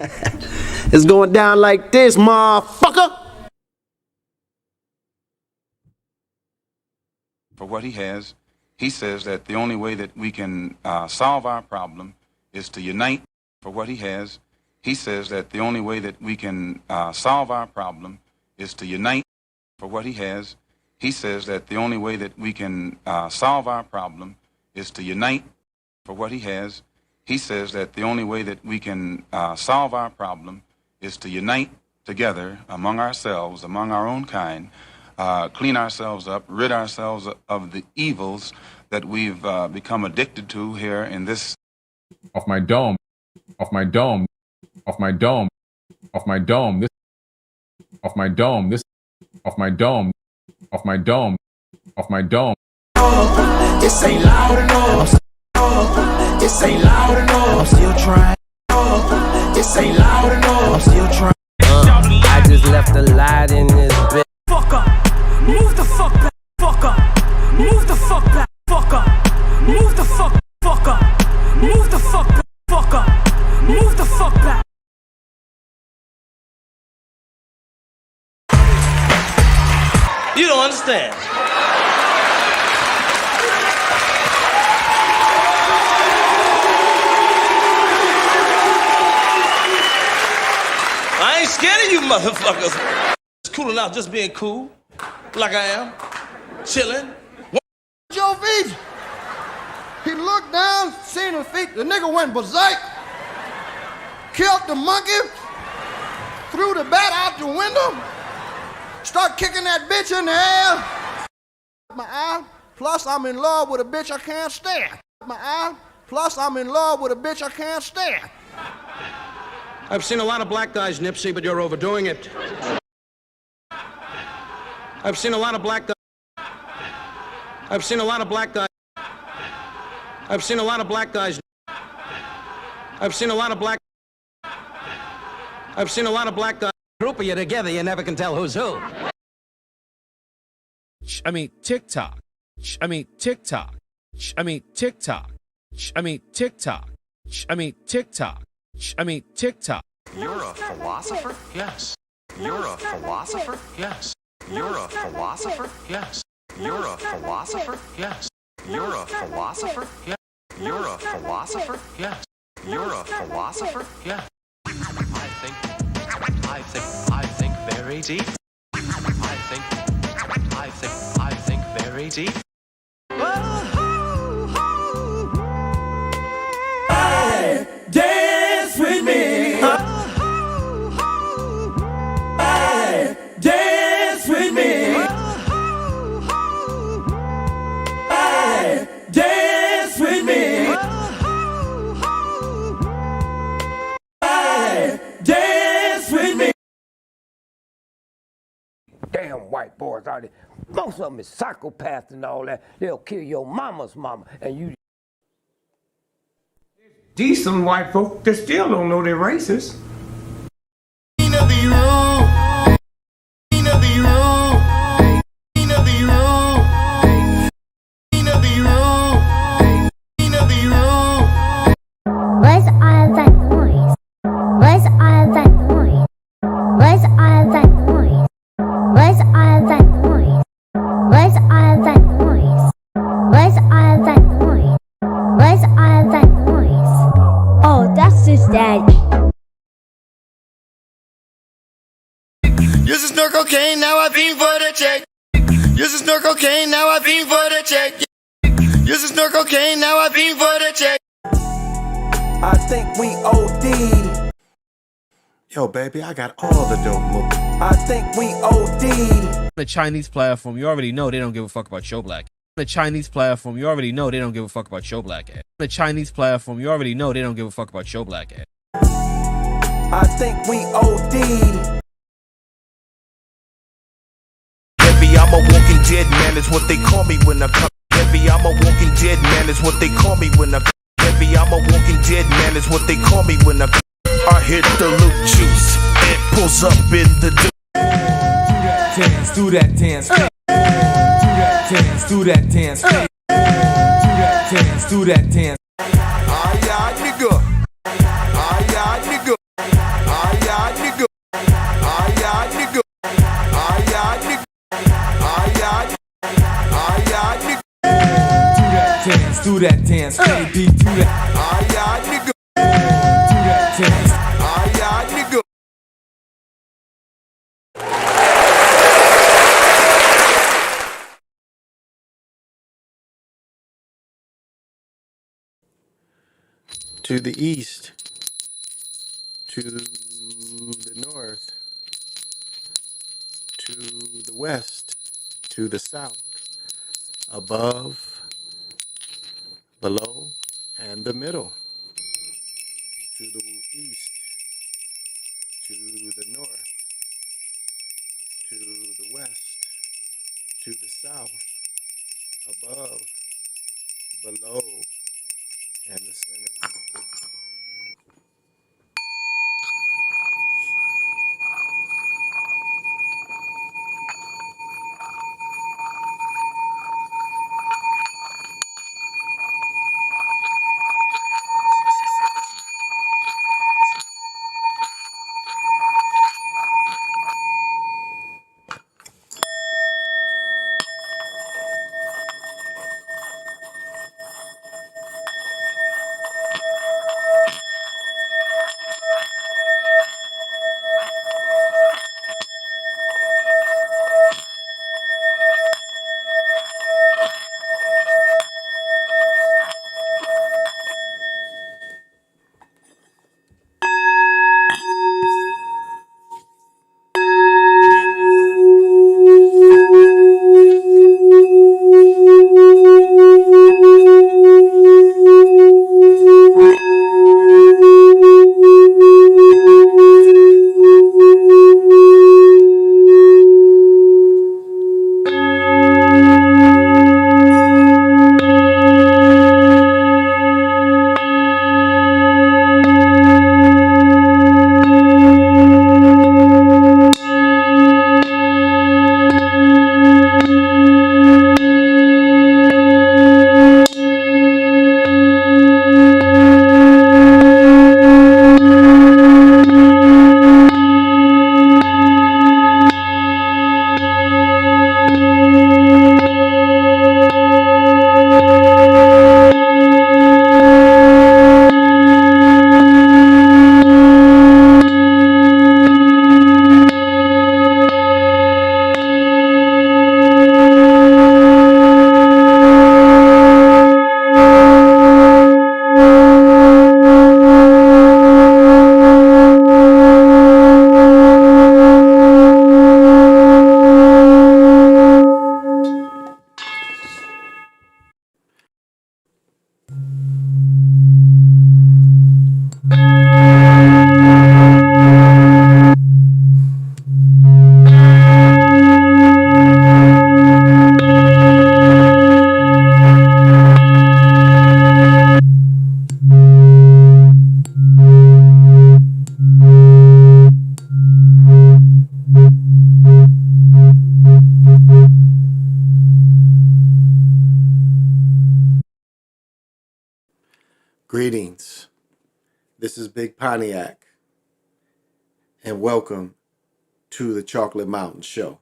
It's going down like this, motherfucker. For what he has, he says that the only way that we can solve our problem is to unite. For what he has, he says that the only way that we can solve our problem is to unite. For what he has, he says that the only way that we can solve our problem is to unite. For what he has, he says that the only way that we can solve our problem is to unite together among ourselves, among our own kind, clean ourselves up, rid ourselves of the evils that we've become addicted to here in this. Off my dome, off my dome, off my dome, off my dome, this, off my dome, this, off my dome, off my dome, off my dome. This ain't loud enough. This ain't loud enough. I'm still trying. This ain't loud enough. I'm still trying. I just left a light in this bitch. Fuck up. Move the fuck back. Fuck up. Move the fuck back. Fuck up. Move the fuck. Fuck up. Move the fuck back. Fuck up. Move the fuck back. You don't understand. I ain't scared of you motherfuckers. It's cool enough just being cool, like I am, chilling. Your feet. He looked down, seen his feet. The nigga went berserk, killed the monkey, threw the bat out the window, start kicking that bitch in the air. My eye, plus I'm in love with a bitch I can't stand. My eye, plus I'm in love with a bitch I can't stand. I've seen a lot of black guys, Nipsey, but you're overdoing it. I've seen a lot of black guys. I've seen a lot of black guys. I've seen a lot of black guys. I've seen a lot of black. I've seen a lot of black guys. Group of you together, you never can tell who's who. I mean TikTok. I mean TikTok. I mean TikTok. I mean TikTok. I mean TikTok. I mean TikTok. You're a philosopher? Yes. You're a philosopher? Yes. You're a philosopher? Yes. You're a philosopher? Yes. You're a philosopher? Yes. You're a philosopher? Yes. You're a philosopher? Yes. I think very deep. I think very deep. Hey, dance with me. Hey, dance with me. Hey, dance with me. Hey, dance with me. Damn white boys out there. Most of them is psychopaths and all that. They'll kill your mama's mama and you. Decent white folk that still don't know they're racist. Where's all that noise? Where's all that noise? Where's all that noise? Where's all that noise? Where's all that noise? Where's all that noise? Where's all that noise? Oh, that's his daddy. Used to snort cocaine, now I fiend for the check. Used to snort cocaine, now I fiend for the check. Used to snort cocaine, now I fiend for the check. I think we OD'd. Yo, baby, I got all the dope moves. I think we OD'd. The Chinese platform, you already know they don't give a fuck about your black. The Chinese platform, you already know they don't give a fuck about your black ass. The Chinese platform, you already know they don't give a fuck about your black ass. I think we OD'd. Heavy, I'm a walking dead man, is what they call me when I come. Heavy, I'm a walking dead man, is what they call me when I come. Heavy, I'm a walking dead man, is what they call me when I come. I hit the loop juice, it pulls up in the Do that dance, do that dance, do that dance, do that dance, do that dance. Ah, yeah, nigga. Ah, yeah, nigga. Ah, yeah, nigga. Ah, yeah, nigga. Ah, yeah, ah, yeah, nigga. Do that dance, baby, do that. Ah, yeah, nigga. Do that dance. Ah, yeah, nigga. To the east, to the north, to the west, to the south, above, below, and the middle. To the east, to the north, to the west, to the south, above, below, and the center. Greetings. This is Big Pontiac, and welcome to the Chocolate Mountain Show.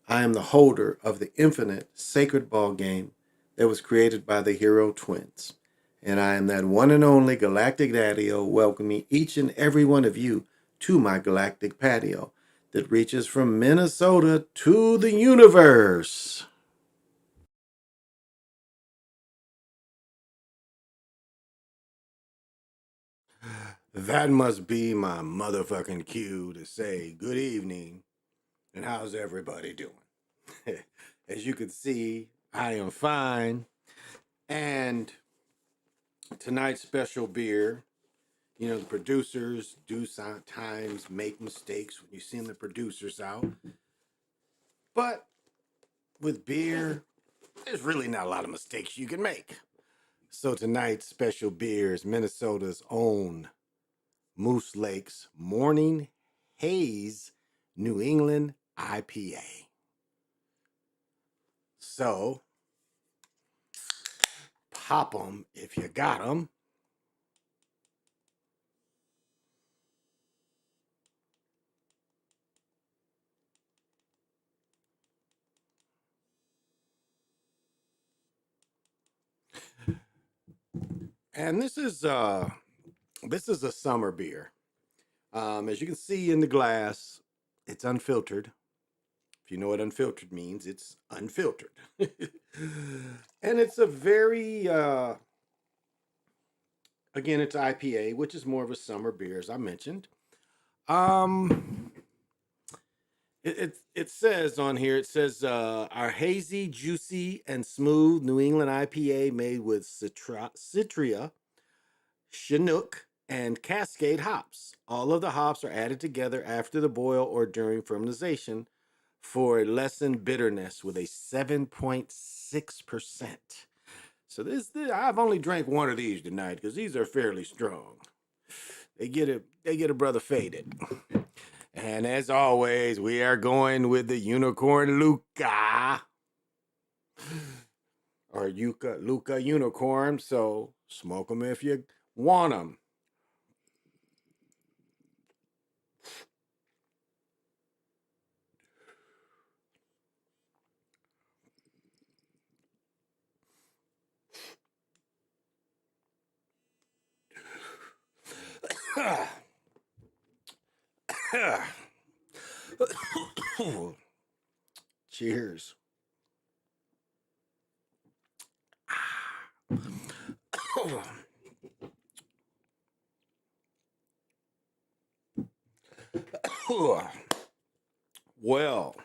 I am the holder of the infinite sacred ball game that was created by the Hero Twins, and I am that one and only Galactic Daddy-O welcoming each and every one of you to my galactic patio that reaches from Minnesota to the universe. That must be my motherfucking cue to say good evening and how's everybody doing? As you can see, I am fine. And tonight's special beer, you know, the producers do sometimes make mistakes when you send the producers out. But with beer, there's really not a lot of mistakes you can make. So tonight's special beer is Minnesota's own Moose Lake's Morning Haze New England IPA. So, pop them if you got them. And this is a summer beer. As you can see in the glass, it's unfiltered. If you know what unfiltered means, it's unfiltered. And it's a very again, it's IPA, which is more of a summer beer, as I mentioned. Um, it says on here, it says our hazy, juicy, and smooth New England IPA made with Citria, Chinook, and Cascade hops. All of the hops are added together after the boil or during fermentation for a lessened bitterness with a 7.6%. So I've only drank one of these tonight because these are fairly strong. They get a brother faded. And as always, we are going with the Unicorn Luca. Or Luca Unicorn. So smoke them if you want them. Cheers. Well,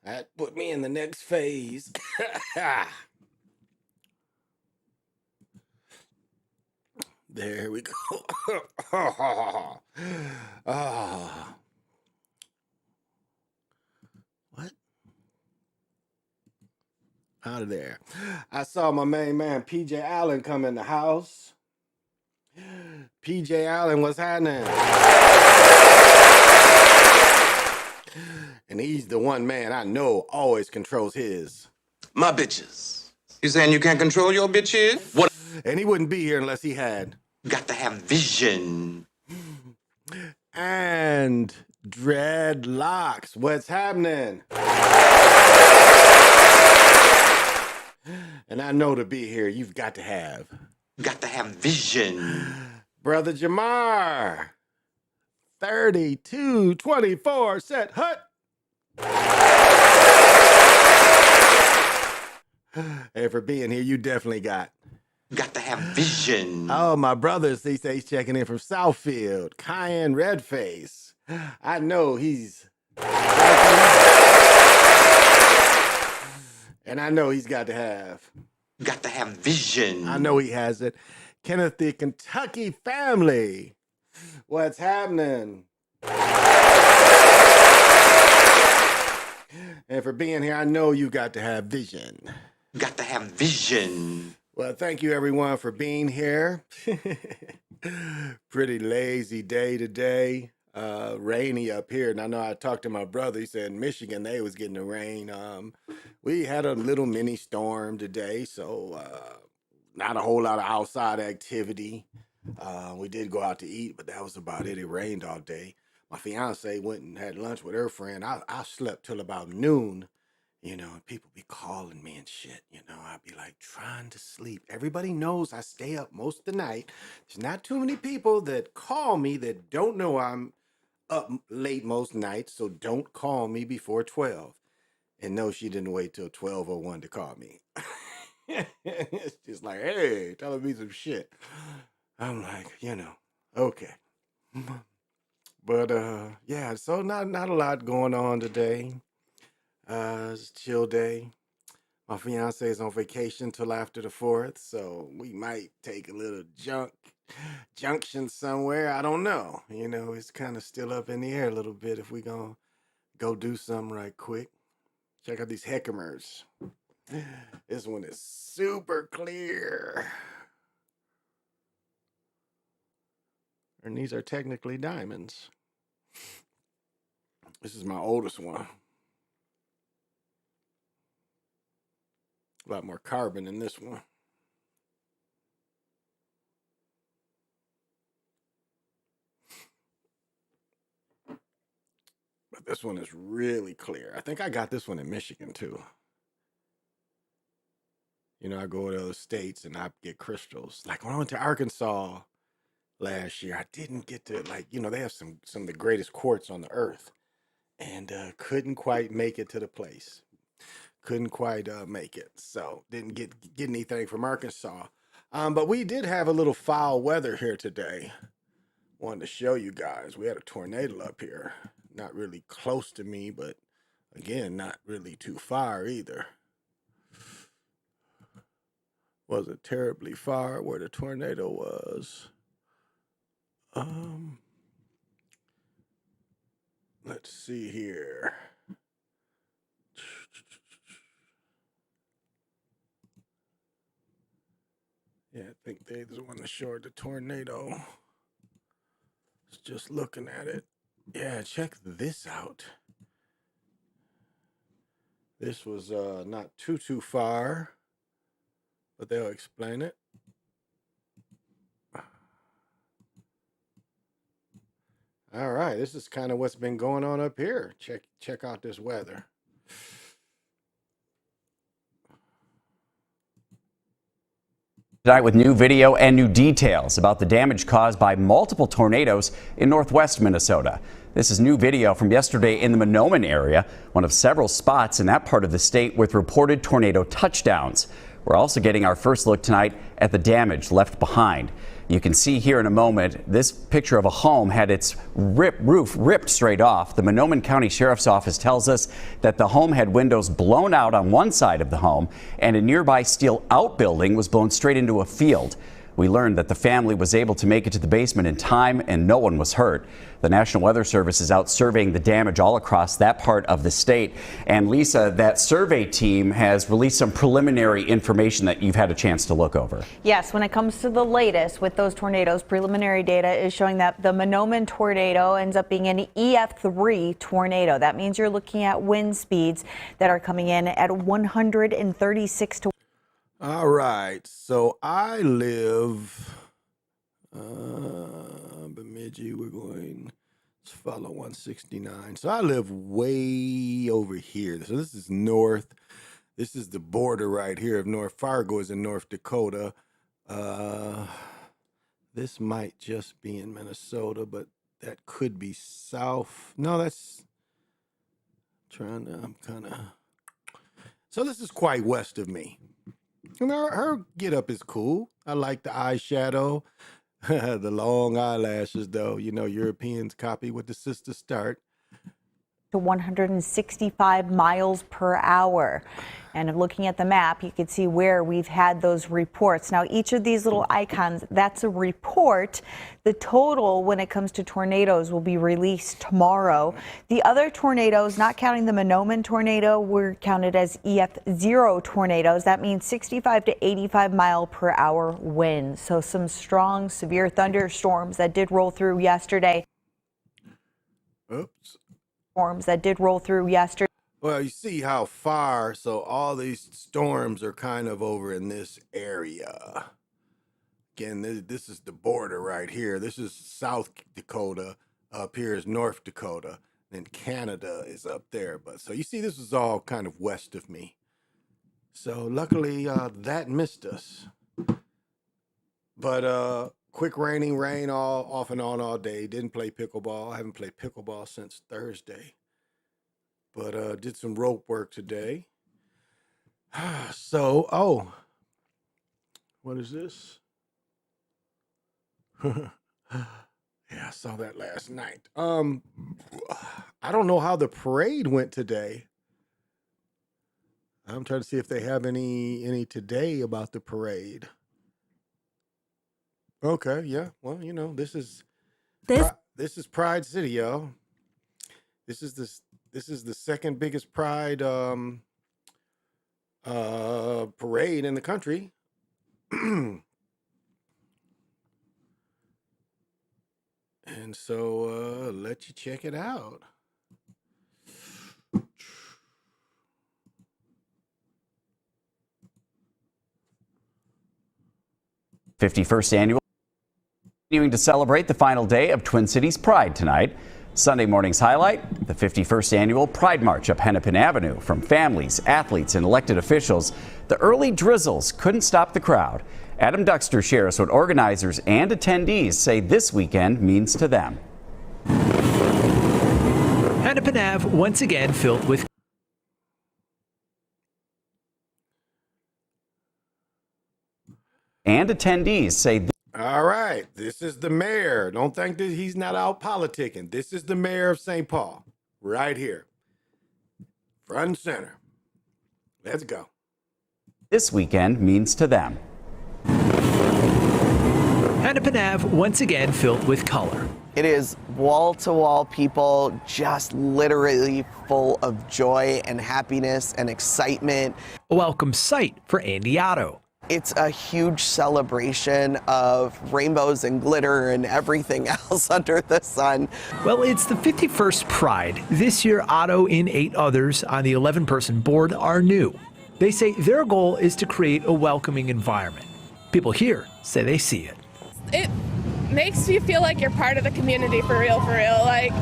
that put me in the next phase. There we go. What? Out of there. I saw my main man, PJ Allen, come in the house. PJ Allen, what's happening? And he's the one man I know always controls his. My bitches. You saying you can't control your bitches? What? And he wouldn't be here unless he had. Got to have vision. And dreadlocks. What's happening? And I know to be here, you've got to have. Got to have vision. Brother Jamar. 3224 set hut. And for being here, you definitely got to have vision. Oh, my brothers, he says he's checking in from Southfield. Cayenne Redface. I know he's and I know he's got to have vision. I know he has it. Kenneth the Kentucky family. What's happening? And for being here, I know you got to have vision. Got to have vision. Well, thank you everyone for being here. Pretty lazy day today. Rainy up here. And I know I talked to my brother. He said in Michigan they was getting the rain. We had a little mini storm today, so not a whole lot of outside activity. We did go out to eat, but that was about it. It rained all day. My fiance went and had lunch with her friend. I slept till about noon, and people be calling me and shit. I'd be like trying to sleep. Everybody knows I stay up most of the night. There's not too many people that call me that don't know I'm up late most nights, so don't call me before 12. And no, she didn't wait till 12:01 to call me. It's just like, hey, telling me some shit. I'm like, okay. But yeah, so not a lot going on today. It's a chill day. My fiance is on vacation till after the 4th, so we might take a little junction somewhere. I don't know. It's kind of still up in the air a little bit if we gonna go do something right quick. Check out these Heckmers. This one is super clear. And these are technically diamonds. This is my oldest one. A lot more carbon in this one. But This one is really clear. I think I got this one in Michigan too. You know, I go to other states and I get crystals. Like when I went to Arkansas last year, I didn't get to, like, you know, they have some of the greatest quartz on the earth, and couldn't quite make it to the place. Couldn't quite make it, so didn't get anything from Arkansas. But we did have a little foul weather here today. Wanted to show you guys. We had a tornado up here. Not really close to me, but again, not really too far either. Wasn't terribly far where the tornado was. Let's see here. Yeah, I think they're the one that showed the tornado. Just looking at it. Yeah, check this out. This was not too far, but they'll explain it. All right, this is kind of what's been going on up here. Check out this weather. Tonight with new video and new details about the damage caused by multiple tornadoes in northwest Minnesota. This is new video from yesterday in the Monoman area, one of several spots in that part of the state with reported tornado touchdowns. We're also getting our first look tonight at the damage left behind. You can see here in a moment, this picture of a home had its roof ripped straight off. The Monoman County Sheriff's Office tells us that the home had windows blown out on one side of the home, and a nearby steel outbuilding was blown straight into a field. We learned that the family was able to make it to the basement in time and no one was hurt. The National Weather Service is out surveying the damage all across that part of the state. And Lisa, that survey team has released some preliminary information that you've had a chance to look over. Yes, when it comes to the latest with those tornadoes, preliminary data is showing that the Monoman tornado ends up being an EF3 tornado. That means you're looking at wind speeds that are coming in at 136 to. All right, so I live, Bemidji, we're going to follow 169. So I live way over here. So this is north. This is the border right here of North Fargo is in North Dakota. This might just be in Minnesota, but that could be south. No, that's I'm kind of. So this is quite west of me. And her get up is cool. I like the eyeshadow, the long eyelashes, though. You know, Europeans copy what the sisters start. To 165 miles per hour. And looking at the map, you can see where we've had those reports. Now, each of these little icons, that's a report. The total when it comes to tornadoes will be released tomorrow. The other tornadoes, not counting the Monoman tornado, were counted as EF0 tornadoes. That means 65 to 85 mile per hour winds. So some strong, severe thunderstorms that did roll through yesterday. Oops. That did roll through yesterday. Well, you see how far, so all these storms are kind of over in this area. Again, this is the border right here. This is South Dakota. Up here is North Dakota. Then Canada is up there. But so you see, this is all kind of west of me. So luckily that missed us. But quick rain all off and on all day. Didn't play pickleball. I haven't played pickleball since Thursday. But did some rope work today. So, what is this? Yeah, I saw that last night. I don't know how the parade went today. I'm trying to see if they have any today about the parade. Okay, yeah. Well, you know, this is Pride City, y'all. This is the second biggest Pride parade in the country. And so let you check it out. 51st annual. Continuing to celebrate the final day of Twin Cities Pride tonight. Sunday morning's highlight, the 51st annual Pride March up Hennepin Avenue. From families, athletes, and elected officials, the early drizzles couldn't stop the crowd. Adam Duxter shares what organizers and attendees say this weekend means to them. Hennepin Ave once again filled with attendees say all right, this is the mayor. Don't think that he's not out politicking. This is the mayor of St. Paul, right here, front and center. Let's go. This weekend means to them. Hennepin Ave once again filled with color. It is wall-to-wall people, just literally full of joy and happiness and excitement. A welcome sight for Andy Otto. It's a huge celebration of rainbows and glitter and everything else under the sun. Well, it's the 51st Pride. This year, Otto and 8 others on the 11-person board are new. They say their goal is to create a welcoming environment. People here say they see it. It makes you feel like you're part of the community for real, Like,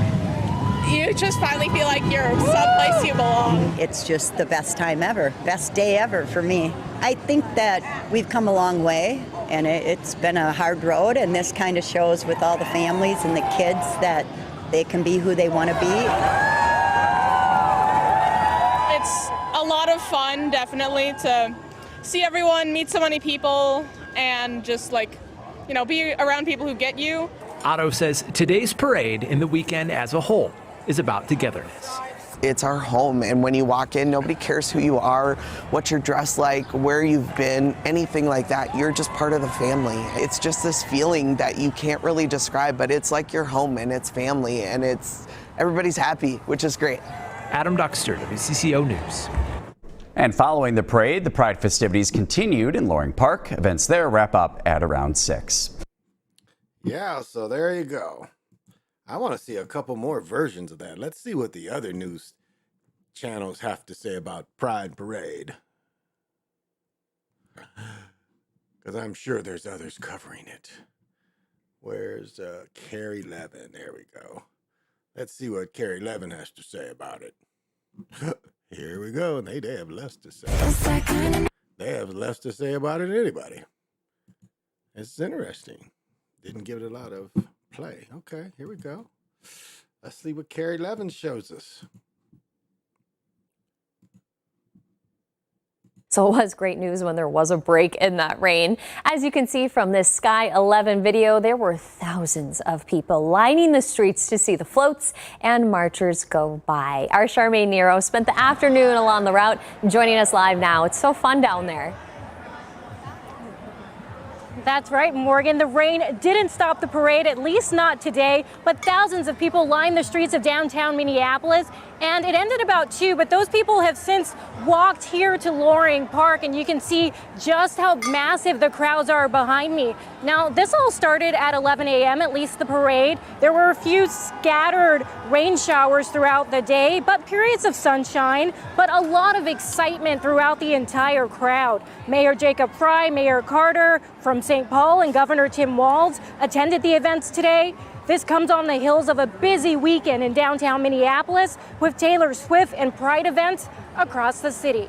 you just finally feel like you're someplace you belong. It's just the best time ever, best day ever for me. I think that we've come a long way, and it's been a hard road, and this kind of shows with all the families and the kids that they can be who they want to be. It's a lot of fun, definitely, to see everyone, meet so many people, and just be around people who get you. Otto says today's parade and the weekend as a whole is about togetherness. It's our home, and when you walk in, nobody cares who you are, what you're dressed like, where you've been, anything like that. You're just part of the family. It's just this feeling that you can't really describe, but it's like your home and it's family, and everybody's happy, which is great. Adam Duxter, WCCO News. And following the parade, the Pride festivities continued in Loring Park. Events there wrap up at around 6. Yeah, so there you go. I want to see a couple more versions of that. Let's see what the other news channels have to say about Pride Parade. Because I'm sure there's others covering it. Where's Carrie Levin? There we go. Let's see what Carrie Levin has to say about it. Here we go. And they have less to say. They have less to say about it than anybody. It's interesting. Didn't give it a lot of play. Okay, here we go. Let's see what Carrie Levin shows us. So it was great news when there was a break in that rain. As you can see from this Sky 11 video, there were thousands of people lining the streets to see the floats and marchers go by. Our Charmaine Nero spent the afternoon along the route, joining us live now. It's so fun down there. That's right, Morgan. The rain didn't stop the parade, at least not today, but thousands of people lined the streets of downtown Minneapolis, and it ended about 2, but those people have since walked here to Loring Park, and you can see just how massive the crowds are behind me. Now, this all started at 11 a.m., at least the parade. There were a few scattered rain showers throughout the day, but periods of sunshine, but a lot of excitement throughout the entire crowd. Mayor Jacob Fry, Mayor Carter from St. Paul, and Governor Tim Walz attended the events today. This comes on the heels of a busy weekend in downtown Minneapolis with Taylor Swift and Pride events across the city.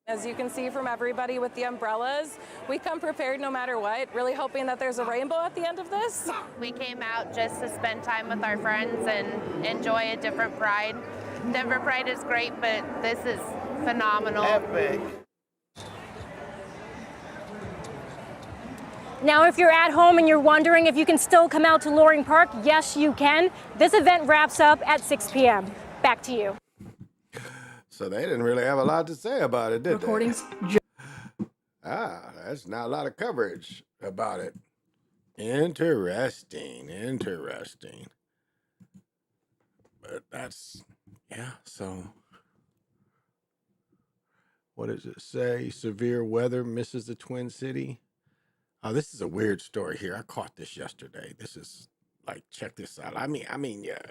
As you can see from everybody with the umbrellas, we come prepared no matter what, really hoping that there's a rainbow at the end of this. We came out just to spend time with our friends and enjoy a different Pride. Denver Pride is great, but this is phenomenal. Epic. Now, if you're at home and you're wondering if you can still come out to Loring Park, yes, you can. This event wraps up at 6 p.m. Back to you. So they didn't really have a lot to say about it, did Recordings. they? That's not a lot of coverage about it. Interesting. But that's, yeah, so what does it say? Severe weather misses the Twin City. Oh, this is a weird story here. I caught this yesterday. This is like, check this out. I mean, yeah.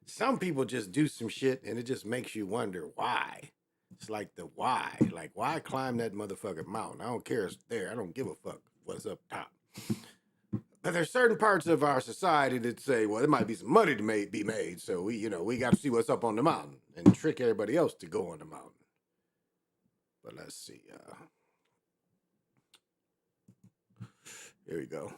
Some people just do some shit and it just makes you wonder why. It's like the why. Like, why climb that motherfucking mountain? I don't care if it's there. I don't give a fuck what's up top. But there's certain parts of our society that say, well, there might be some money to be made, so we got to see what's up on the mountain and trick everybody else to go on the mountain. But let's see. Here we go.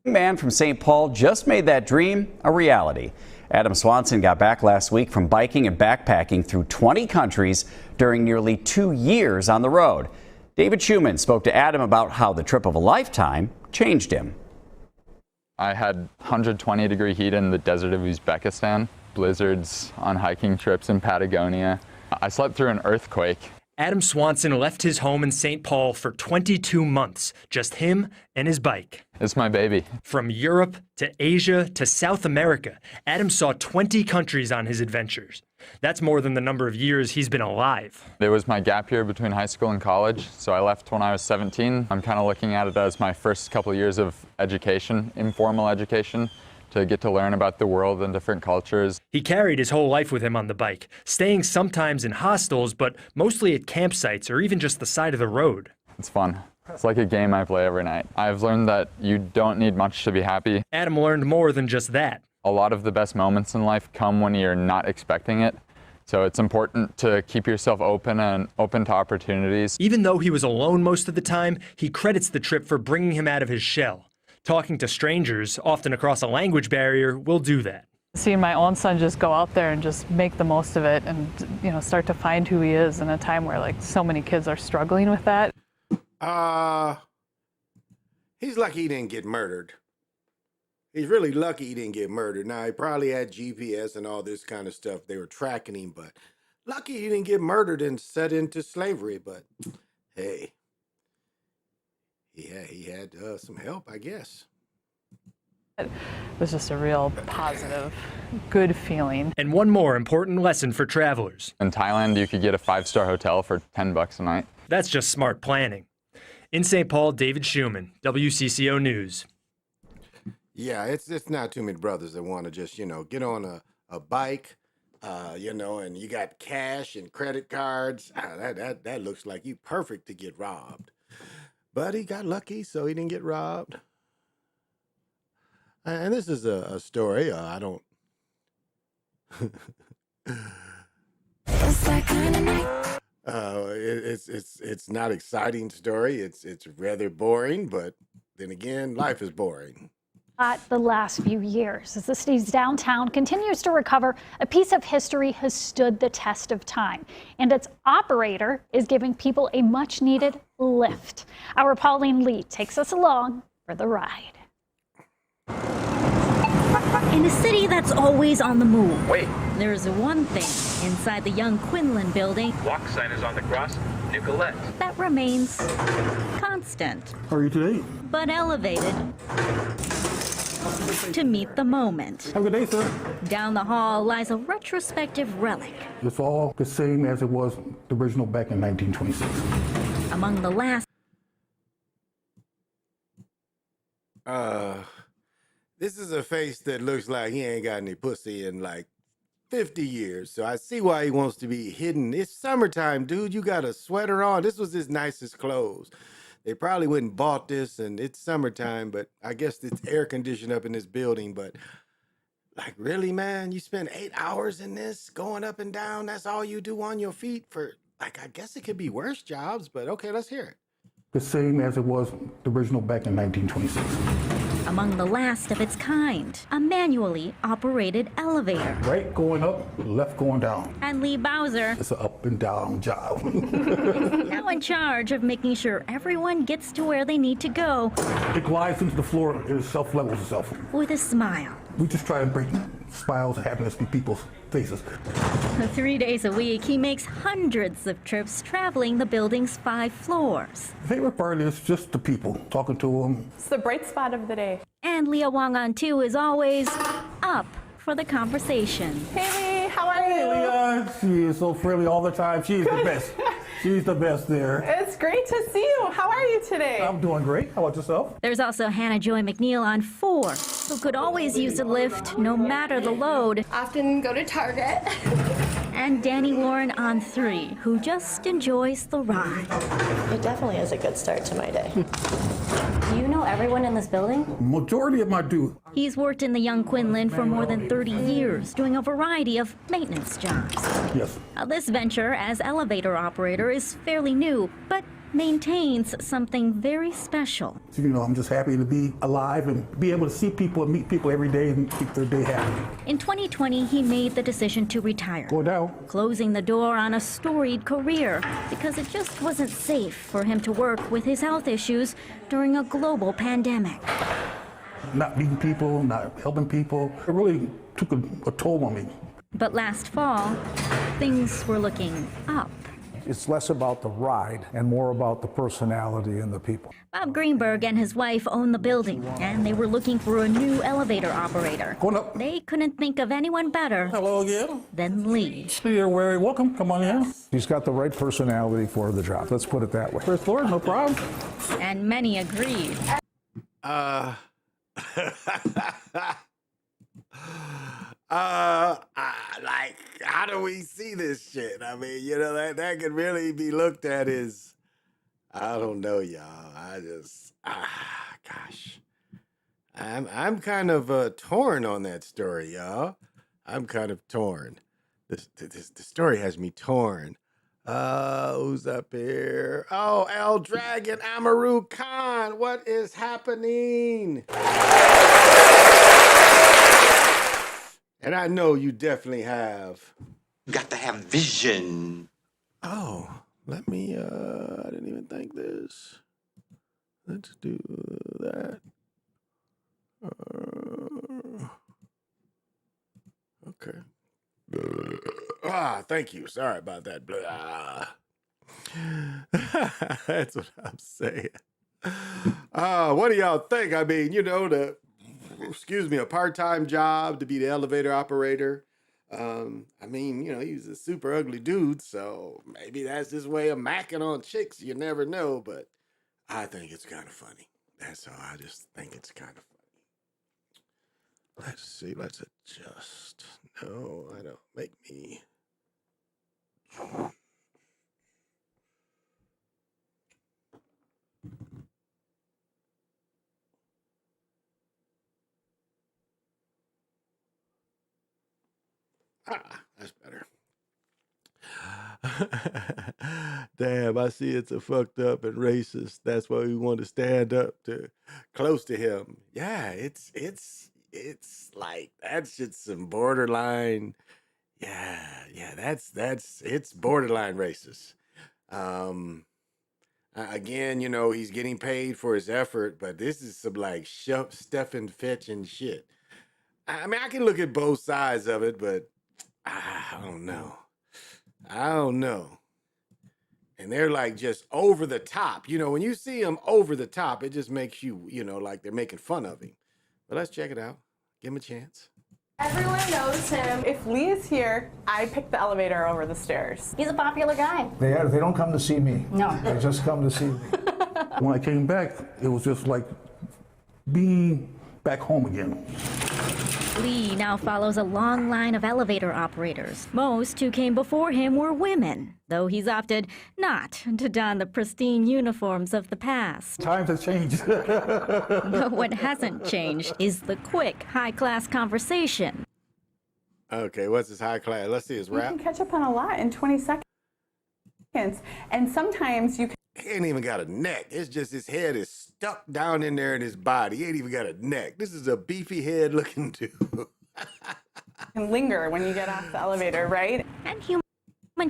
A man from St. Paul just made that dream a reality. Adam Swanson got back last week from biking and backpacking through 20 countries during nearly 2 years on the road. David Schumann spoke to Adam about how the trip of a lifetime changed him. I had 120-degree heat in the desert of Uzbekistan, blizzards on hiking trips in Patagonia. I slept through an earthquake. Adam Swanson left his home in St. Paul for 22 months, just him and his bike. It's my baby. From Europe to Asia to South America, Adam saw 20 countries on his adventures. That's more than the number of years he's been alive. It was my gap year between high school and college, so I left when I was 17. I'm kind of looking at it as my first couple of years of education, informal education, to get to learn about the world and different cultures. He carried his whole life with him on the bike, staying sometimes in hostels, but mostly at campsites or even just the side of the road. It's fun. It's like a game I play every night. I've learned that you don't need much to be happy. Adam learned more than just that. A lot of the best moments in life come when you're not expecting it. So it's important to keep yourself open and open to opportunities. Even though he was alone most of the time, he credits the trip for bringing him out of his shell. Talking to strangers, often across a language barrier, will do that. Seeing my own son just go out there and just make the most of it and, start to find who he is in a time where like so many kids are struggling with that. He's lucky he didn't get murdered. He's really lucky he didn't get murdered. Now, he probably had GPS and all this kind of stuff. They were tracking him, but lucky he didn't get murdered and set into slavery. But hey, he had some help, I guess. It was just a real positive, good feeling. And one more important lesson for travelers. In Thailand, you could get a 5-star hotel for $10 a night. That's just smart planning. In St. Paul, David Schumann, WCCO News. Yeah, it's not too many brothers that want to just, get on a bike, and you got cash and credit cards. That looks like you perfect to get robbed. But he got lucky, so he didn't get robbed. And this is a story. I don't. It's not exciting story. It's rather boring, but then again, life is boring. The last few years, as the city's downtown continues to recover, a piece of history has stood the test of time, and its operator is giving people a much-needed lift. Our Pauline Lee takes us along for the ride. In a city that's always on the move, wait, there's one thing inside the young Quinlan building. Walk sign is on the cross, Nicolette. That remains constant. How are you today? But elevated to meet the moment. Have a good day, sir. Down the hall lies a retrospective relic. It's all the same as it was the original back in 1926. Among the last. This is a face that looks like he ain't got any pussy in like 50 years. So I see why he wants to be hidden. It's summertime, dude. You got a sweater on. This was his nicest clothes. They probably went and bought this, and it's summertime, but I guess it's air conditioned up in this building. But like, really, man, you spend 8 hours in this going up and down. That's all you do on your feet for, like, I guess it could be worse jobs, but okay, let's hear it. The same as it was the original back in 1926. Among the last of its kind, a manually operated elevator. Right going up, left going down. And Lee Bowser, it's an up and down job. now in charge of making sure everyone gets to where they need to go. It glides into the floor, it self-levels itself. With a smile. We just try and bring smiles and happiness to people's faces. 3 days a week, he makes hundreds of trips traveling the building's 5 floors. The favorite part is just the people, talking to them. It's the bright spot of the day. And Leah Wang-on too is always up for the conversation. Hey Lee, how are you? Hey Leah, she is so friendly all the time. She's the best. She's the best there. It's great to see you. How are you today? I'm doing great. How about yourself? There's also Hannah Joy McNeil on 4, who could always use a lift no matter the load. Often go to Target. And Danny Warren on 3, who just enjoys the ride. It definitely is a good start to my day. you know everyone in this building? Majority of them I do. He's worked in the Young Quinlan for more than 30 years, doing a variety of maintenance jobs. Yes. Now, this venture as elevator operator is fairly new, but maintains something very special. So, I'm just happy to be alive and be able to see people and meet people every day and keep their day happy. In 2020, he made the decision to retire, Go down. closing the door on a storied career because it just wasn't safe for him to work with his health issues during a global pandemic. Not meeting people, not helping people. It really took a toll on me. But last fall, things were looking up. It's less about the ride and more about the personality and the people. Bob Greenberg and his wife own the building, and they were looking for a new elevator operator. They couldn't think of anyone better than Lee. You're very welcome. Come on in. He's got the right personality for the job. Let's put it that way. First floor, no problem. And many agreed. Like, how do we see this shit? I mean, that could really be looked at as, I don't know, y'all. I just, gosh. I'm kind of torn on that story, y'all. I'm kind of torn. The story has me torn. Who's up here? Oh, El Dragon Amaru Khan. What is happening? And I know you definitely have. You got to have vision. Oh, let me, I didn't even think this. Let's do that. Okay. Thank you. Sorry about that. That's what I'm saying. What do y'all think? I mean, a part-time job to be the elevator operator. I mean, he's a super ugly dude, so maybe that's his way of macking on chicks. You never know, but I think it's kind of funny. That's all. I just think it's kind of funny. Let's see. Let's adjust. No, I don't. Make me. That's better. Damn, I see it's a fucked up and racist. That's why we want to stand up to close to him. Yeah, it's like that shit's some borderline. Yeah, that's it's borderline racist. Again, he's getting paid for his effort, but this is some like Stephen Fitch and shit. I mean, I can look at both sides of it, but I don't know. And they're like just over the top. When you see them over the top, it just makes you, like they're making fun of him. But let's check it out. Give him a chance. Everyone knows him. If Lee is here, I pick the elevator over the stairs. He's a popular guy. They don't come to see me. No. They just come to see me. When I came back, it was just like being back home again. Lee now follows a long line of elevator operators. Most who came before him were women, though he's opted not to don the pristine uniforms of the past. Times have changed. But what hasn't changed is the quick, high-class conversation. Okay, what's his high class? Let's see his rap. You can catch up on a lot in 20 seconds. And sometimes you He ain't even got a neck. It's just his head is stuck down in there in his body. He ain't even got a neck. This is a beefy head looking dude. can linger when you get off the elevator, right? And human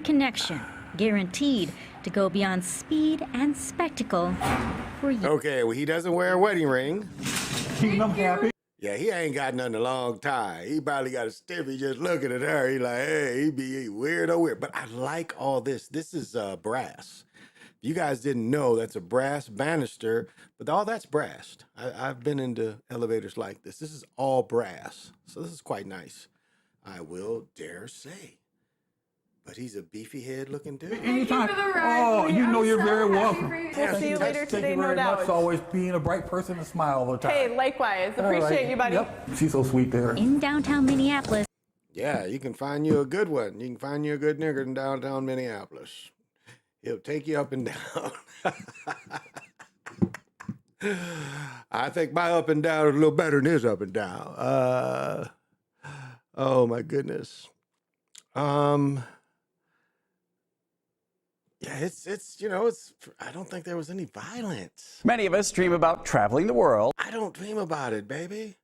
connection, guaranteed to go beyond speed and spectacle for you. Okay, well, he doesn't wear a wedding ring. Keeping him happy. Yeah, he ain't got nothing a long time. He probably got a stiffy just looking at her. He like, hey, he be weird. But I like all this. This is brass. You guys didn't know that's a brass banister, but all that's brass. I've been into elevators like this. This is all brass, so this is quite nice. I will dare say. But he's a beefy head looking dude. Anytime. Oh, you're very welcome. We'll see you later today, Thank you no very doubt. much. Always being a bright person and smile all the time. Hey, likewise. Appreciate you, buddy. Yep. She's so sweet there. In downtown Minneapolis. Yeah, you can find you a good one. You can find you a good nigger in downtown Minneapolis. He'll take you up and down. I think my up and down is a little better than his up and down. Oh my goodness. Yeah, it's I don't think there was any violence. Many of us dream about traveling the world. I don't dream about it, baby.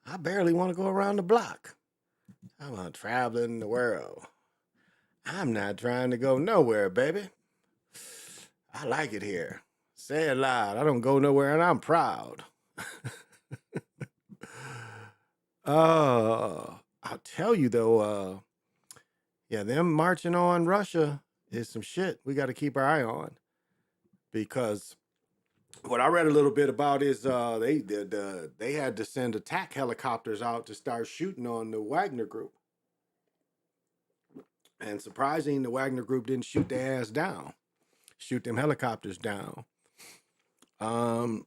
I barely want to go around the block. I want traveling the world. I'm not trying to go nowhere, baby. I like it here. Say it loud. I don't go nowhere and I'm proud. I'll tell you though, yeah, them marching on Russia is some shit we got to keep our eye on, because what I read a little bit about is they had to send attack helicopters out to start shooting on the Wagner group. And surprising, the Wagner group didn't shoot their ass down, shoot them helicopters down. Yeah,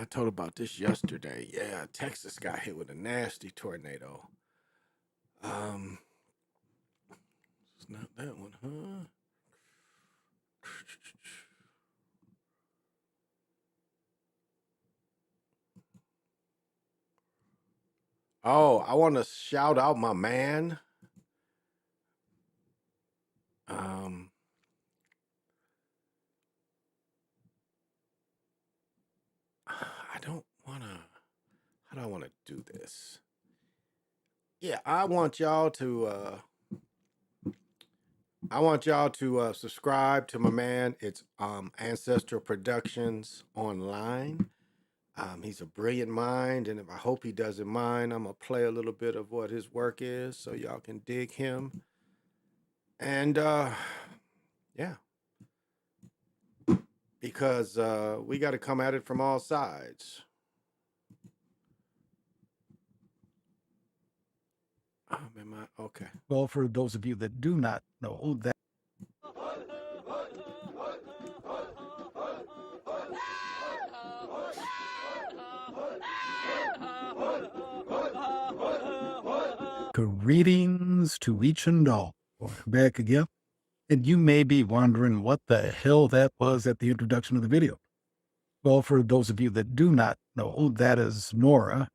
I told about this yesterday. Yeah, Texas got hit with a nasty tornado. It's not that one, huh? Oh, I want to shout out my man. I don't want to. How do I want to do this? Yeah, I want y'all to subscribe to my man. It's Ancestral Productions Online. He's a brilliant mind, and I hope he doesn't mind, I'm gonna play a little bit of what his work is so y'all can dig him. And yeah, because we got to come at it from all sides. Okay. Well, for those of you that do not know, that greetings to each and all. Back again. And you may be wondering what the hell that was at the introduction of the video. Well, for those of you that do not know, that is Nora.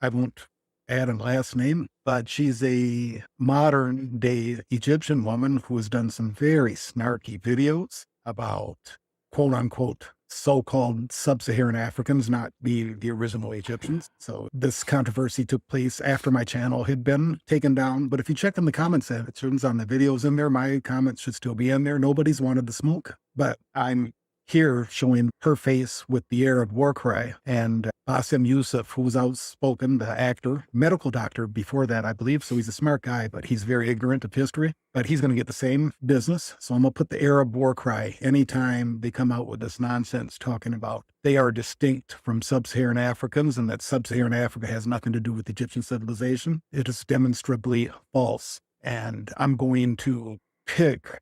I won't add a last name, but she's a modern day Egyptian woman who has done some very snarky videos about quote unquote so-called sub-Saharan Africans not being the original Egyptians. So this controversy took place after my channel had been taken down. But if you check in the comment sections on the videos in there, my comments should still be in there. Nobody's wanted the smoke, but I'm here showing her face with the Arab war cry. And Bassem Youssef, who was outspoken, the actor, medical doctor before that, I believe. So he's a smart guy, but he's very ignorant of history. But he's going to get the same business. So I'm going to put the Arab war cry anytime they come out with this nonsense talking about they are distinct from sub-Saharan Africans and that sub-Saharan Africa has nothing to do with Egyptian civilization. It is demonstrably false. And I'm going to pick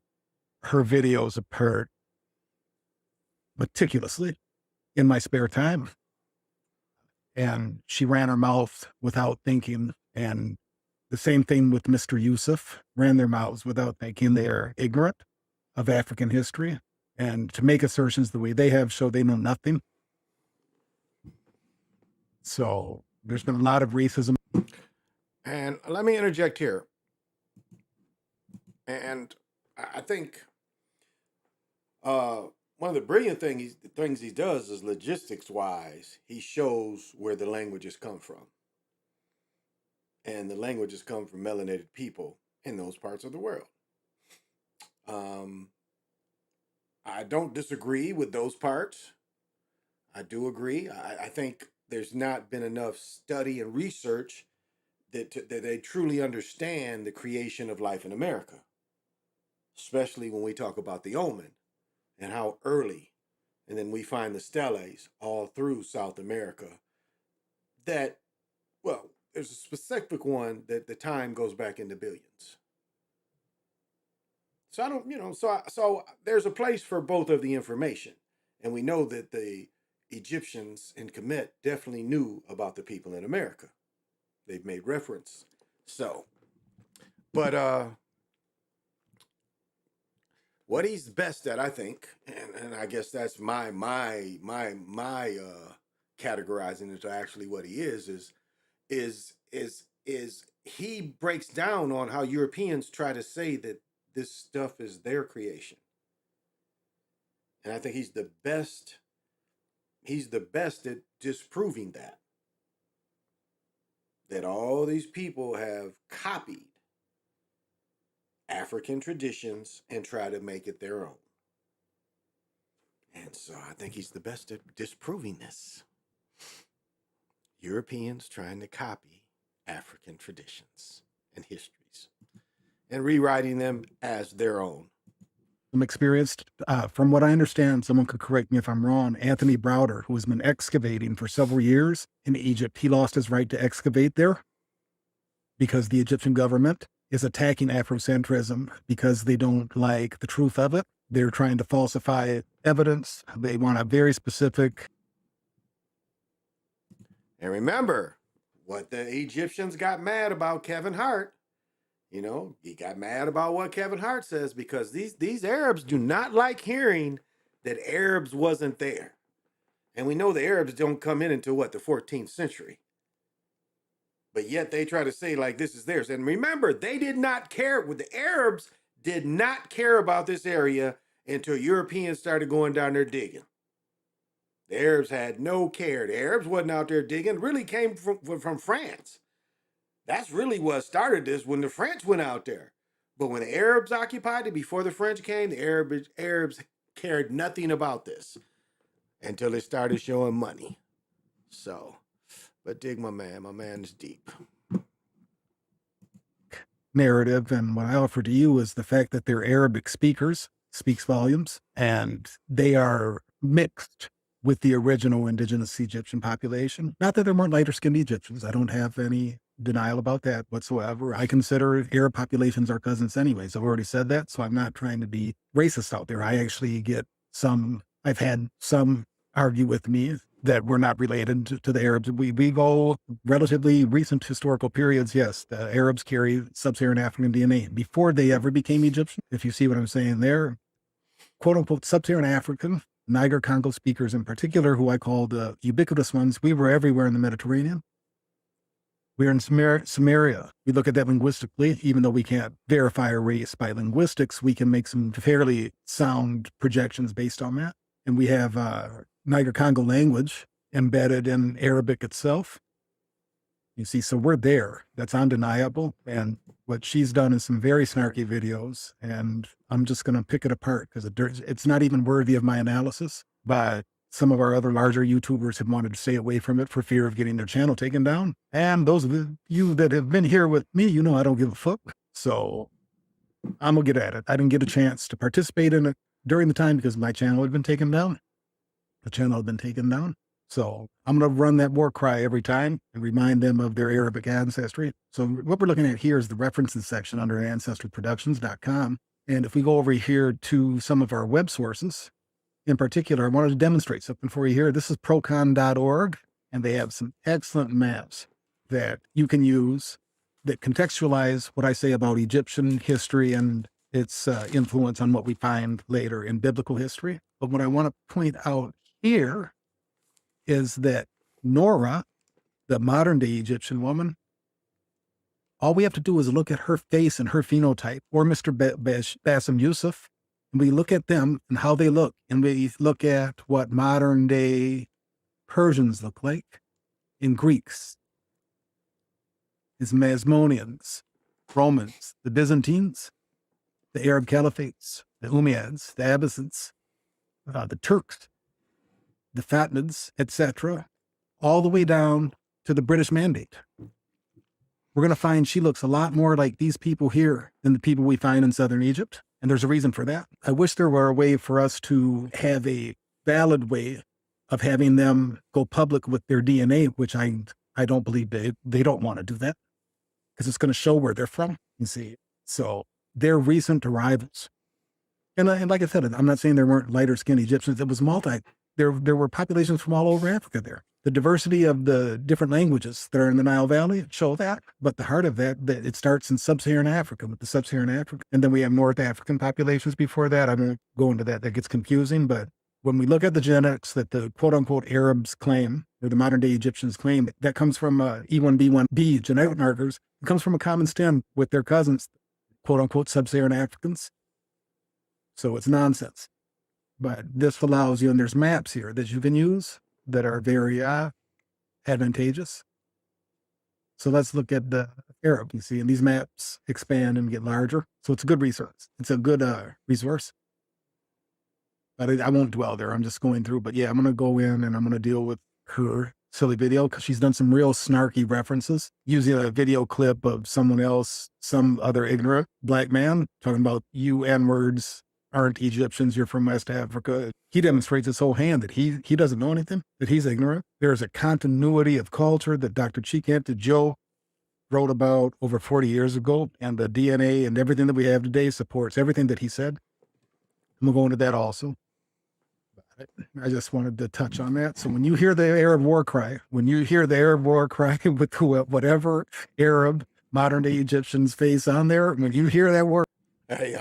her videos apart meticulously in my spare time. And she ran her mouth without thinking. And the same thing with Mr. Yusuf, ran their mouths without thinking. They are ignorant of African history. And to make assertions the way they have show they know nothing. So there's been a lot of racism. And let me interject here. And I think one of the brilliant things he does is logistics-wise, he shows where the languages come from. And the languages come from melanated people in those parts of the world. I don't disagree with those parts. I do agree. I think there's not been enough study and research that they truly understand the creation of life in America, especially when we talk about the omen and how early, and then we find the steles all through South America that, well, there's a specific one that the time goes back into billions. So I don't, so there's a place for both of the information. And we know that the Egyptians in Kemet definitely knew about the people in America. They've made reference. So, but what he's best at, I think, and I guess that's my categorizing into actually what he is he breaks down on how Europeans try to say that this stuff is their creation. And I think he's the best at disproving that all these people have copied African traditions and try to make it their own. And so I think he's the best at disproving this. Europeans trying to copy African traditions and histories and rewriting them as their own. I'm experienced. From what I understand, someone could correct me if I'm wrong, Anthony Browder, who has been excavating for several years in Egypt, he lost his right to excavate there because the Egyptian government is attacking Afrocentrism because they don't like the truth of it. They're trying to falsify evidence. They want a very specific. And remember, what the Egyptians got mad about Kevin Hart, you know, he got mad about what Kevin Hart says because these Arabs do not like hearing that Arabs wasn't there. And we know the Arabs don't come in until what, the 14th century. But yet they try to say like this is theirs. And remember, they did not care. The Arabs did not care about this area until Europeans started going down there digging. The Arabs had no care. The Arabs wasn't out there digging. It really came from France. That's really what started this when the French went out there. But when the Arabs occupied it, before the French came, the Arabs cared nothing about this until they started showing money. So, but dig my man is deep. Narrative, and what I offer to you is the fact that they're Arabic speakers speaks volumes, and they are mixed with the original indigenous Egyptian population. Not that there weren't lighter-skinned Egyptians. I don't have any denial about that whatsoever. I consider Arab populations our cousins anyways. I've already said that, so I'm not trying to be racist out there. I actually get I've had some argue with me that we're not related to the Arabs. We go relatively recent historical periods. Yes, the Arabs carry sub-Saharan African DNA before they ever became Egyptian. If you see what I'm saying there, quote unquote, sub-Saharan African, Niger Congo speakers in particular, who I call the ubiquitous ones, we were everywhere in the Mediterranean. We're in Samaria. We look at that linguistically, even though we can't verify a race by linguistics, we can make some fairly sound projections based on that. And we have Niger Congo language embedded in Arabic itself. You see, so we're there. That's undeniable. And what she's done is some very snarky videos, and I'm just going to pick it apart because it's not even worthy of my analysis. But some of our other larger YouTubers have wanted to stay away from it for fear of getting their channel taken down. And those of you that have been here with me, you know I don't give a fuck. So I'm going to get at it. I didn't get a chance to participate in it during the time because my channel had been taken down. The channel had been taken down. So I'm going to run that war cry every time and remind them of their Arabic ancestry. So what we're looking at here is the references section under ancestryproductions.com. And if we go over here to some of our web sources, in particular, I wanted to demonstrate something for you here. This is procon.org, and they have some excellent maps that you can use that contextualize what I say about Egyptian history and its influence on what we find later in biblical history. But what I want to point out here is that Nora, the modern day Egyptian woman, all we have to do is look at her face and her phenotype, or Mr. Bassem Youssef, and we look at them and how they look, and we look at what modern day Persians look like, in Greeks, is Masmoneans, Romans, the Byzantines, the Arab Caliphates, the Umayyads, the Abbasids, the Turks, the Fatimids, etc., all the way down to the British Mandate. We're going to find she looks a lot more like these people here than the people we find in southern Egypt. And there's a reason for that. I wish there were a way for us to have a valid way of having them go public with their DNA, which I don't believe they don't want to do that because it's going to show where they're from, you see. So they're recent arrivals. And like I said, I'm not saying there weren't lighter skinned Egyptians. It was there were populations from all over Africa there. The diversity of the different languages that are in the Nile Valley show that. But the heart of that it starts in sub-Saharan Africa with the sub-Saharan Africa. And then we have North African populations before that. I won't go into that. That gets confusing. But when we look at the genetics that the quote-unquote Arabs claim, or the modern-day Egyptians claim, that comes from E1B1B genetic markers. It comes from a common stem with their cousins, quote-unquote sub-Saharan Africans. So it's nonsense. But this allows you, and there's maps here that you can use that are very advantageous. So let's look at the Arab, you see, and these maps expand and get larger. So it's a good resource. It's a good resource. But I won't dwell there. I'm just going through. But yeah, I'm going to go in and I'm going to deal with her silly video because she's done some real snarky references using a video clip of someone else, some other ignorant black man talking about you N-words aren't Egyptians, you're from West Africa. He demonstrates his whole hand that he doesn't know anything, that he's ignorant. There's a continuity of culture that Dr. Chikante Joe wrote about over 40 years ago, and the DNA and everything that we have today supports everything that he said. I'm going to go into that also. I just wanted to touch on that. So when you hear the Arab war cry, with whatever Arab modern-day Egyptians face on there, when you hear that word, hey,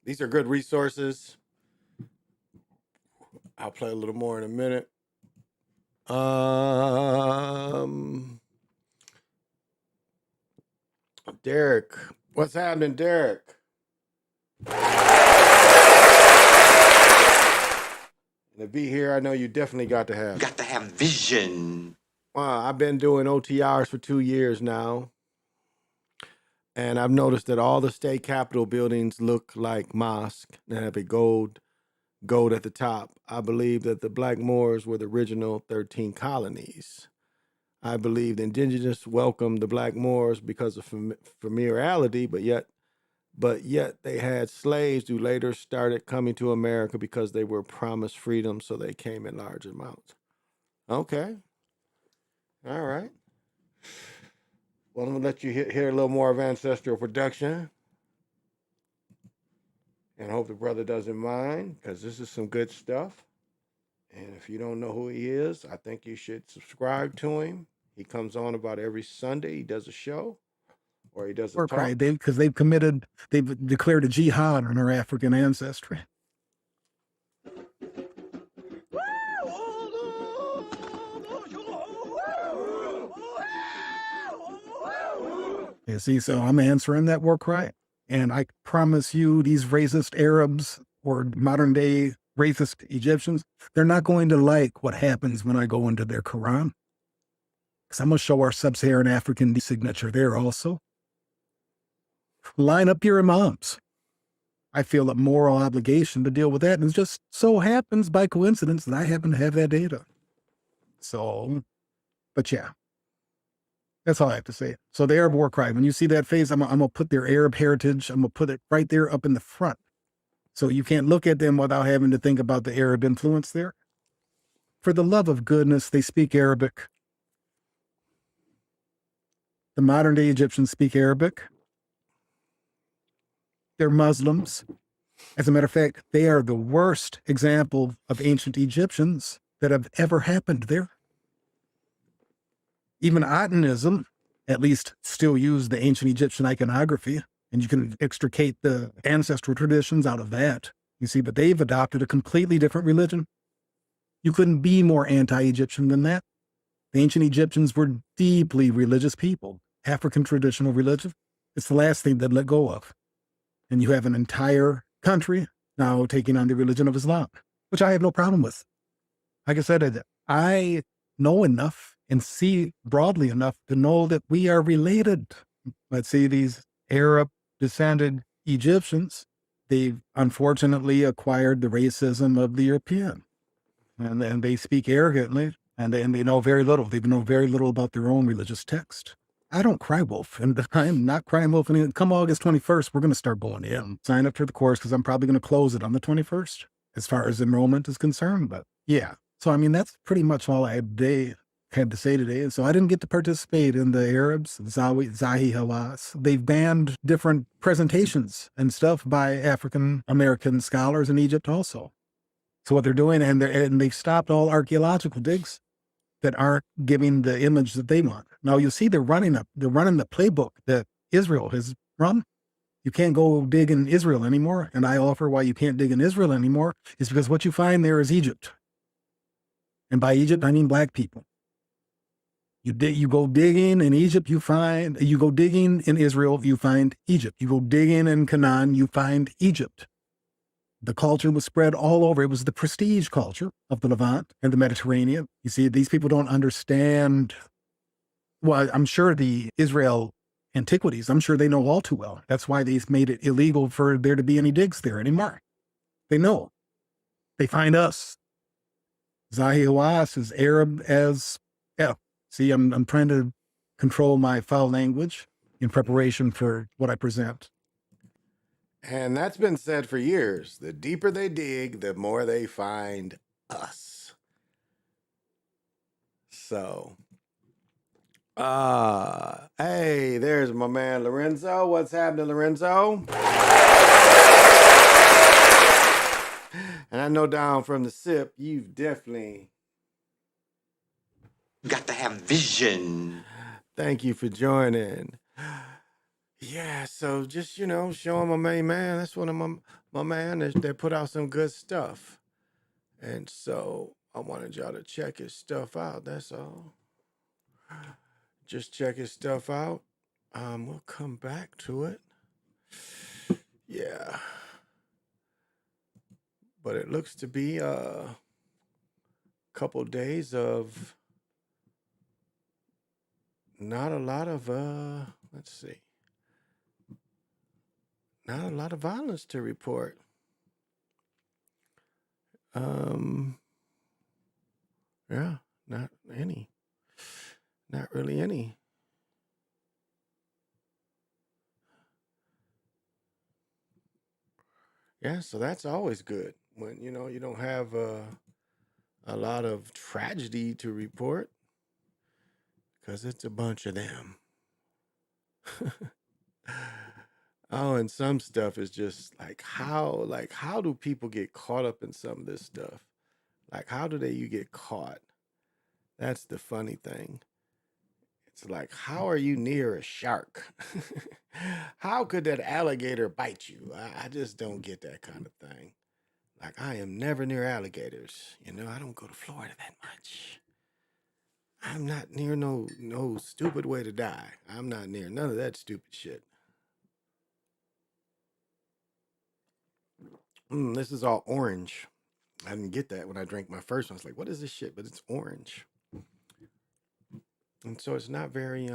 these are good resources. I'll play a little more in a minute. Derek, what's happening, Derek? To be here, I know you definitely got to have vision. I've been doing OTRs for 2 years now. And I've noticed that all the state capitol buildings look like mosques that have a gold at the top. I believe that the Black Moors were the original 13 colonies. I believe the indigenous welcomed the Black Moors because of familiarity, but yet they had slaves who later started coming to America because they were promised freedom, so they came in large amounts. Okay. All right. Well, I'm going to let you hear a little more of ancestral production. And I hope the brother doesn't mind, because this is some good stuff. And if you don't know who he is, I think you should subscribe to him. He comes on about every Sunday. He does a show, or he does a talk. Because they've declared a jihad on our African ancestry. You see, so I'm answering that war cry. And I promise you, these racist Arabs or modern day racist Egyptians, they're not going to like what happens when I go into their Quran. Because I'm going to show our sub-Saharan African signature there also. Line up your imams. I feel a moral obligation to deal with that. And it just so happens by coincidence that I happen to have that data. So, but yeah. That's all I have to say. So the Arab war cry, when you see that face, I'm going to put their Arab heritage, I'm going to put it right there up in the front. So you can't look at them without having to think about the Arab influence there. For the love of goodness, they speak Arabic. The modern day Egyptians speak Arabic. They're Muslims. As a matter of fact, they are the worst example of ancient Egyptians that have ever happened there. Even Atenism, at least, still use the ancient Egyptian iconography, and you can extricate the ancestral traditions out of that. You see, but they've adopted a completely different religion. You couldn't be more anti-Egyptian than that. The ancient Egyptians were deeply religious people. African traditional religion, it's the last thing they'd let go of. And you have an entire country now taking on the religion of Islam, which I have no problem with. Like I said, I know enough and see broadly enough to know that we are related. Let's see, these Arab-descended Egyptians, they've unfortunately acquired the racism of the European. And then they speak arrogantly, and they know very little. They know very little about their own religious text. I don't cry wolf, and I'm not crying wolf. And come August 21st, we're going to start going in. Sign up for the course, because I'm probably going to close it on the 21st, as far as enrollment is concerned. But yeah, so I mean, that's pretty much all I had to say today. And so I didn't get to participate in the Arabs, Zahi Hawass. They've banned different presentations and stuff by African American scholars in Egypt also. So what they're doing, and they've stopped all archaeological digs. that aren't giving the image that they want. Now you see they're running the playbook that Israel has run. You can't go dig in Israel anymore. And I offer why you can't dig in Israel anymore is because what you find there is Egypt. And by Egypt, I mean black people. You go digging in Egypt, you go digging in Israel, you find Egypt. You go digging in Canaan, you find Egypt. The culture was spread all over. It was the prestige culture of the Levant and the Mediterranean. You see, these people don't understand. Well, I'm sure the Israel antiquities, I'm sure they know all too well. That's why they've made it illegal for there to be any digs there anymore. They know. They find us. Zahiwas is Arab as F. See, I'm trying to control my foul language in preparation for what I present. And that's been said for years. The deeper they dig, the more they find us. So, hey, there's my man Lorenzo. What's happening, Lorenzo? And I know down from the SIP, you've definitely Got to have vision. Thank you for joining. Yeah, so just, showing my main man. That's one of my man. They put out some good stuff. And so I wanted y'all to check his stuff out. That's all. Just check his stuff out. We'll come back to it. Yeah. But it looks to be a couple days of not a lot of let's see. Not a lot of violence to report. Yeah, not any. Not really any. Yeah, so that's always good when you don't have a lot of tragedy to report because it's a bunch of them. Oh, and some stuff is just how do people get caught up in some of this stuff? Like how do you get caught? That's the funny thing. It's like, how are you near a shark? How could that alligator bite you? I just don't get that kind of thing. Like, I am never near alligators. I don't go to Florida that much. I'm not near no stupid way to die. I'm not near none of that stupid shit. This is all orange. I didn't get that when I drank my first one. I was like, what is this shit? But it's orange. And so it's not very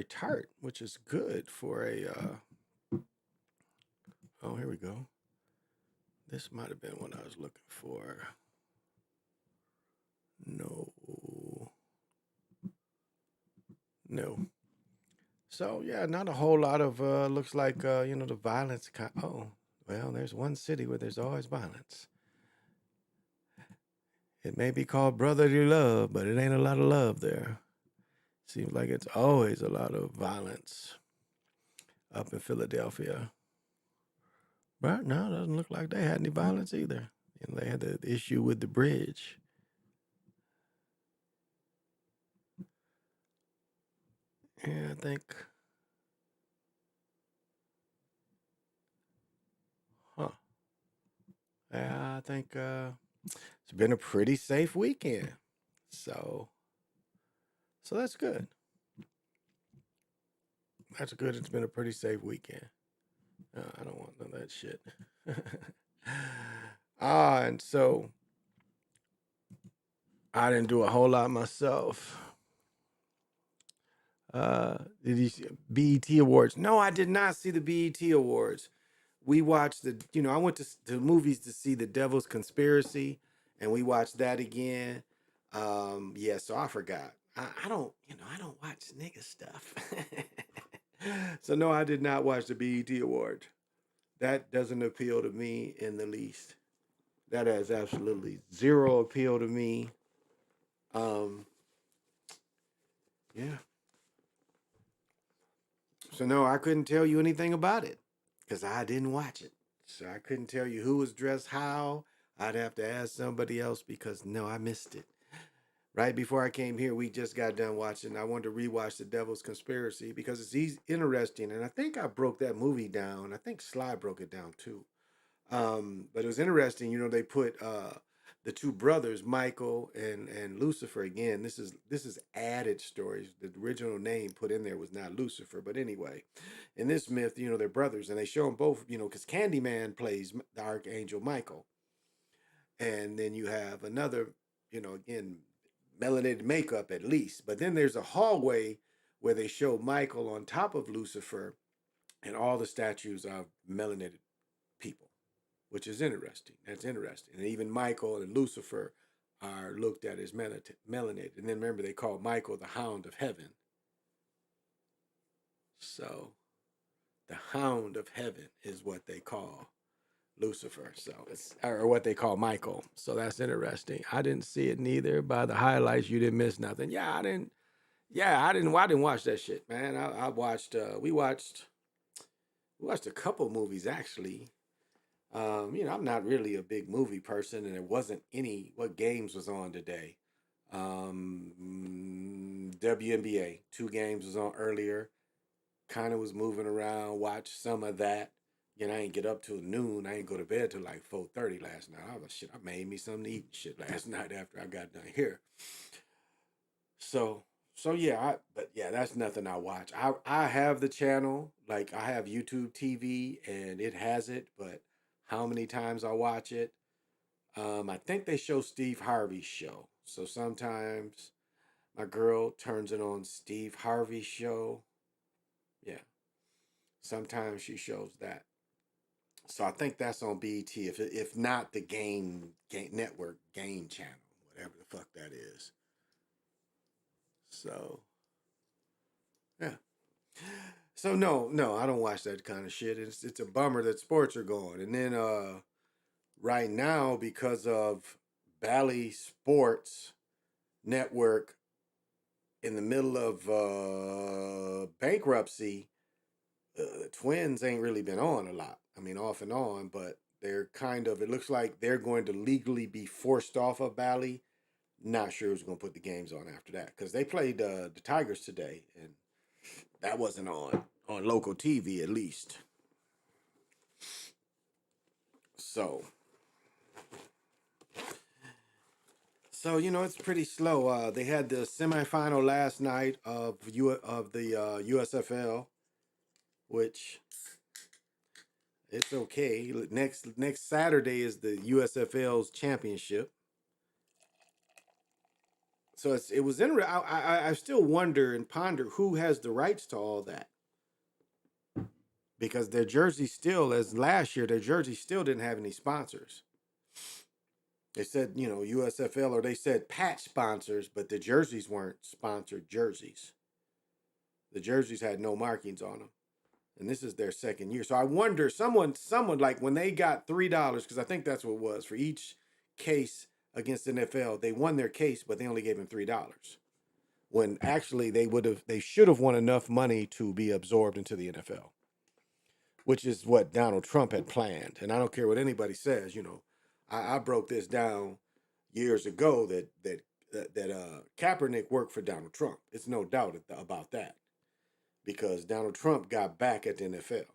tart, which is good for a oh, here we go. This might have been what I was looking for. No. So yeah, not a whole lot of looks like the violence oh, well, there's one city where there's always violence. It may be called brotherly love, but it ain't a lot of love there. Seems like it's always a lot of violence up in Philadelphia. But no, it doesn't look like they had any violence either. They had the issue with the bridge. Yeah, I think. Huh. Yeah, I think it's been a pretty safe weekend. So that's good. That's good. It's been a pretty safe weekend. I don't want none of that shit. And so I didn't do a whole lot myself. Did you see BET Awards? No, I did not see the BET Awards. We watched I went to the movies to see The Devil's Conspiracy, and we watched that again. Yeah, so I forgot. I don't watch nigga stuff. So no, I did not watch the BET Awards. That doesn't appeal to me in the least. That has absolutely zero appeal to me. Yeah. So no, I couldn't tell you anything about it because I didn't watch it. So I couldn't tell you who was dressed how. I'd have to ask somebody else because no, I missed it. Right before I came here, we just got done watching. I wanted to rewatch The Devil's Conspiracy because it's interesting, and I think I broke that movie down. I think Sly broke it down too. But it was interesting. They put the two brothers, Michael and Lucifer. Again, this is added stories. The original name put in there was not Lucifer, but anyway, in this myth, they're brothers, and they show them both. Because Candyman plays the archangel Michael, and then you have another. Again, melanated makeup at least. But then there's a hallway where they show Michael on top of Lucifer, and all the statues are melanated people, which is interesting. That's interesting. And even Michael and Lucifer are looked at as melanated. And then remember, they call Michael the Hound of Heaven. So the Hound of Heaven is what they call Lucifer. So it's or what they call Michael. So that's interesting. I didn't see it neither. By the highlights, you didn't miss nothing. I didn't watch that shit, man. I watched. We watched a couple movies actually. I'm not really a big movie person, and there wasn't any. What games was on today? WNBA. 2 games was on earlier. Kind of was moving around. Watched some of that. I ain't get up till noon. I ain't go to bed till like 4:30 last night. I was shit. I made me something to eat and shit last night after I got done here. So yeah, but yeah, that's nothing I watch. I have the channel, like I have YouTube TV and it has it, but how many times I watch it? I think they show Steve Harvey's show. So sometimes my girl turns it on Steve Harvey's show. Yeah. Sometimes she shows that. So I think that's on BET. If not the game network game channel, whatever the fuck that is. So yeah. So no, I don't watch that kind of shit. It's a bummer that sports are gone. And then right now, because of Bally Sports Network in the middle of bankruptcy, the Twins ain't really been on a lot. I mean, off and on, but they're kind of. It looks like they're going to legally be forced off of Bally. Not sure who's going to put the games on after that because they played the Tigers today, and that wasn't on local TV at least. So it's pretty slow. They had the semifinal last night of the USFL, which it's okay. Next Saturday is the USFL's championship. So it was interesting. I still wonder and ponder who has the rights to all that. Because their jersey still, as last year, their jersey still didn't have any sponsors. They said, USFL, or they said patch sponsors, but the jerseys weren't sponsored jerseys. The jerseys had no markings on them. And this is their second year. So I wonder, someone like when they got $3, because I think that's what it was, for each case against the NFL, they won their case, but they only gave them $3. When actually they should have won enough money to be absorbed into the NFL. Which is what Donald Trump had planned. And I don't care what anybody says, I broke this down years ago that Kaepernick worked for Donald Trump. It's no doubt about that. Because Donald Trump got back at the NFL.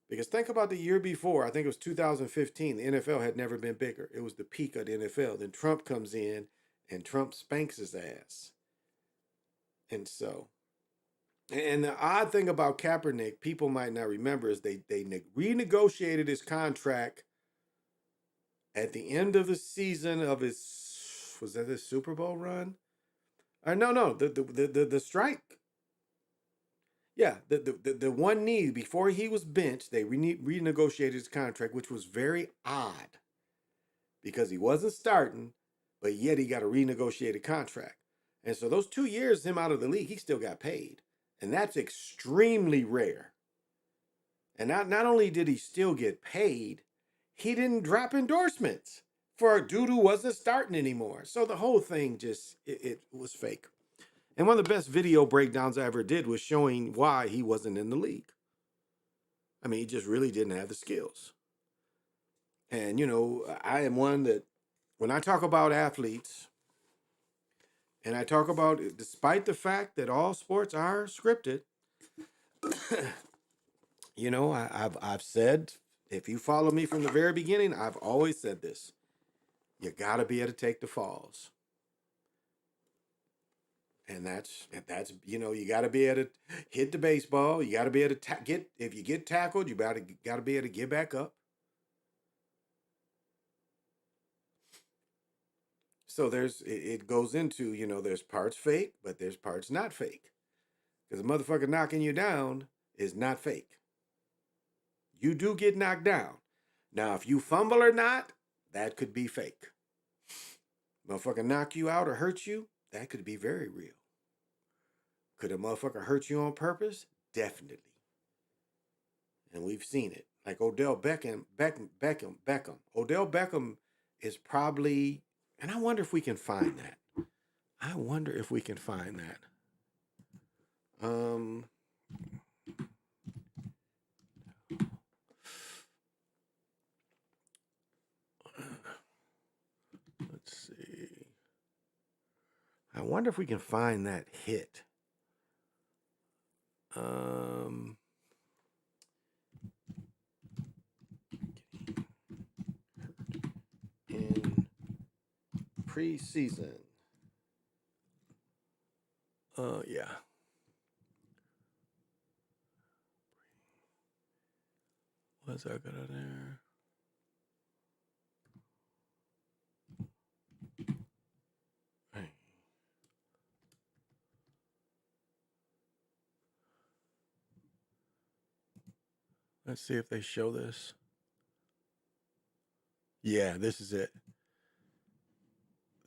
Because think about the year before, I think it was 2015, the NFL had never been bigger. It was the peak of the NFL. Then Trump comes in and Trump spanks his ass. And so... And the odd thing about Kaepernick, people might not remember, is they renegotiated his contract at the end of the season of was that his Super Bowl run? No, the strike. Yeah, the one knee before he was benched, they renegotiated his contract, which was very odd because he wasn't starting, but yet he got a renegotiated contract. And so those 2 years, him out of the league, he still got paid. And that's extremely rare. And not only did he still get paid, he didn't drop endorsements for a dude who wasn't starting anymore. So the whole thing just, it was fake. And one of the best video breakdowns I ever did was showing why he wasn't in the league. I mean, he just really didn't have the skills. And, I am one that, when I talk about athletes, And I talk about, despite the fact that all sports are scripted, you know, I've said, if you follow me from the very beginning, I've always said this. You got to be able to take the falls. And that's you know, you got to be able to hit the baseball. You got to be able to if you get tackled, you got to be able to get back up. So it goes into, you know, there's parts fake, but there's parts not fake. Because a motherfucker knocking you down is not fake. You do get knocked down. Now, if you fumble or not, that could be fake. Motherfucker knock you out or hurt you, that could be very real. Could a motherfucker hurt you on purpose? Definitely. And we've seen it. Like Odell Beckham. Odell Beckham is probably, and I wonder if we can find that. Let's see. I wonder if we can find that hit. In preseason. Yeah. What's that got on there? Hey. Let's see if they show this. Yeah, this is it.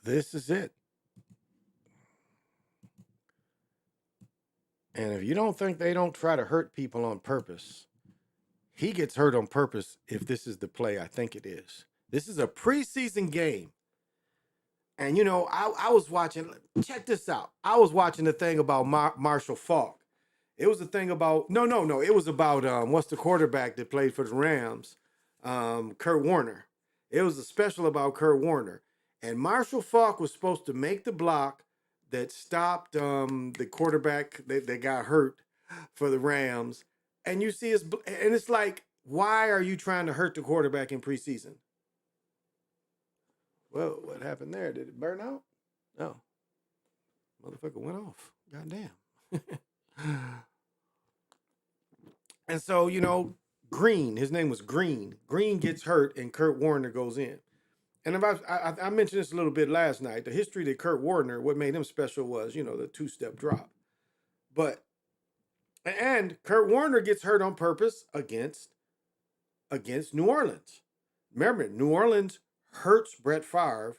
This is it. And if you don't think they don't try to hurt people on purpose, he gets hurt on purpose if this is the play I think it is. This is a preseason game. And, you know, I was watching, check this out. I was watching the thing about Marshall Faulk. It was a thing about, no. It was about, what's the quarterback that played for the Rams? Kurt Warner. It was a special about Kurt Warner. And Marshall Faulk was supposed to make the block that stopped the quarterback that got hurt for the Rams. And you see, and it's like, why are you trying to hurt the quarterback in preseason? Well, what happened there? Did it burn out? No. Motherfucker went off. Goddamn. And so, you know, Green, his name was Green. Green gets hurt and Kurt Warner goes in. And I mentioned this a little bit last night. The history that Kurt Warner, what made him special was, you know, the two-step drop. And Kurt Warner gets hurt on purpose against New Orleans. Remember, New Orleans hurts Brett Favre.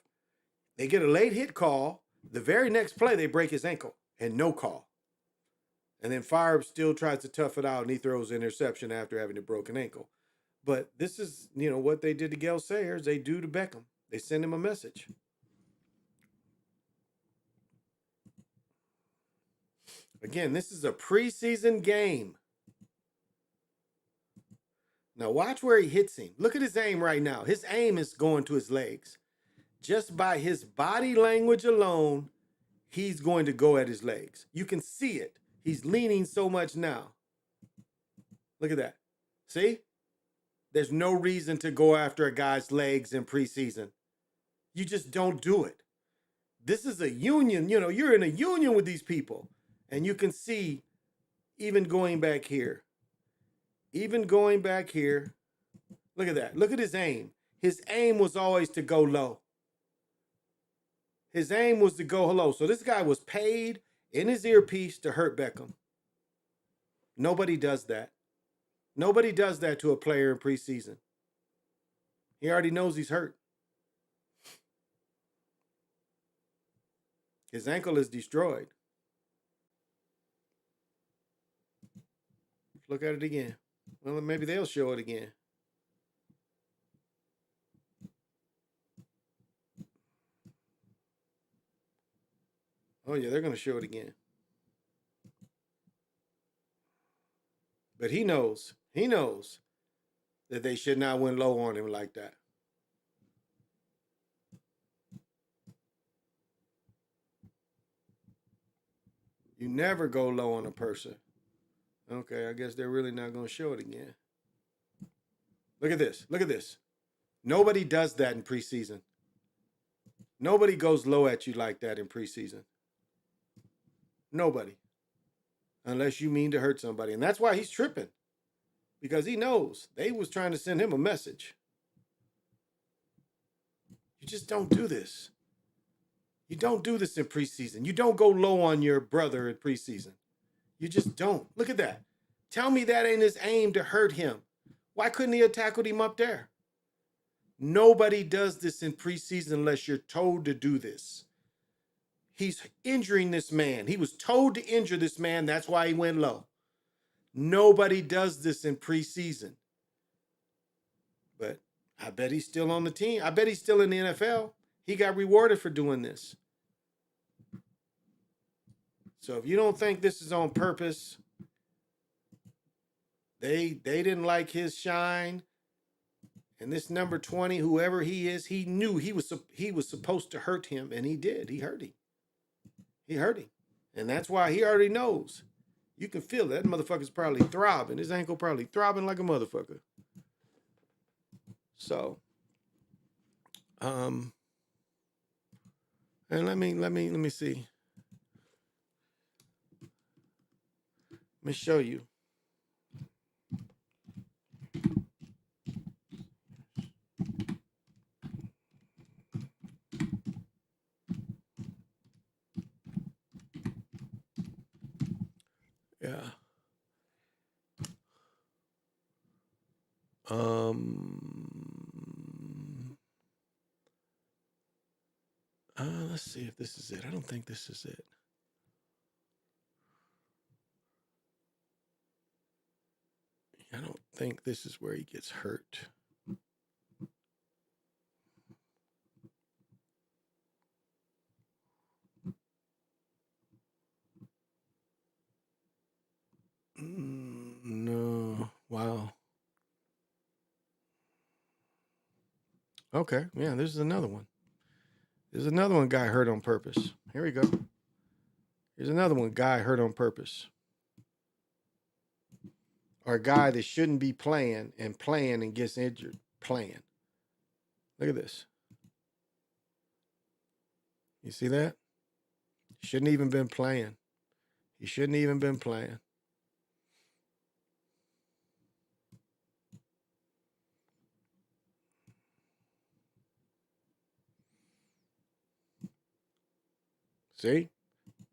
They get a late hit call. The very next play, they break his ankle and no call. And then Favre still tries to tough it out and he throws an interception after having a broken ankle. But this is, you know, what they did to Gale Sayers, they do to Beckham. They send him a message. Again, this is a preseason game. Now watch where he hits him. Look at his aim right now. His aim is going to his legs. Just by his body language alone, he's going to go at his legs. You can see it. He's leaning so much now. Look at that. See? There's no reason to go after a guy's legs in preseason. You just don't do it. This is a union. You know, you're in a union with these people. And you can see, even going back here. Look at that. Look at his aim. His aim was always to go low. His aim was to go low. So this guy was paid in his earpiece to hurt Beckham. Nobody does that. Nobody does that to a player in preseason. He already knows he's hurt. His ankle is destroyed. Look at it again. Well, maybe they'll show it again. Oh, yeah, they're going to show it again. But he knows that they should not went low on him like that. You never go low on a person. Okay, I guess they're really not going to show it again. Look at this. Look at this. Nobody does that in preseason. Nobody goes low at you like that in preseason. Nobody. Unless you mean to hurt somebody. And that's why he's tripping. Because he knows they was trying to send him a message. You just don't do this. You don't do this in preseason. You don't go low on your brother in preseason. You just don't. Look at that. Tell me that ain't his aim to hurt him. Why couldn't he have tackled him up there? Nobody does this in preseason unless you're told to do this. He's injuring this man. He was told to injure this man. That's why he went low. Nobody does this in preseason. But I bet he's still on the team. I bet he's still in the NFL. He got rewarded for doing this. So if you don't think this is on purpose, they didn't like his shine. And this number 20, whoever he is, he knew he was supposed to hurt him, and he did. He hurt him. He hurt him. And that's why he already knows. You can feel that motherfucker's probably throbbing. His ankle probably throbbing like a motherfucker. So, and let me see. Let me show you. Yeah. Let's see if this is it. I don't think this is it. I don't think this is where he gets hurt. No. Wow. Okay. Yeah, this is another one. There's another one guy hurt on purpose. Here we go. Here's another one guy hurt on purpose. Or a guy that shouldn't be playing and gets injured playing. Look at this. You see that? Shouldn't even been playing. He shouldn't even been playing. See?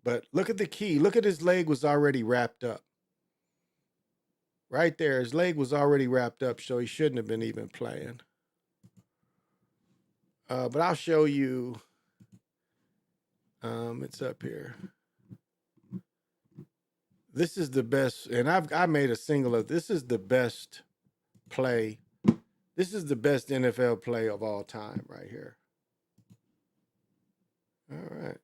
But look at the key. Look at his leg was already wrapped up. Right there, his leg was already wrapped up, so he shouldn't have been even playing. But I'll show you. It's up here. This is the best, and I made a single of this is the best play. This is the best NFL play of all time right here. All right.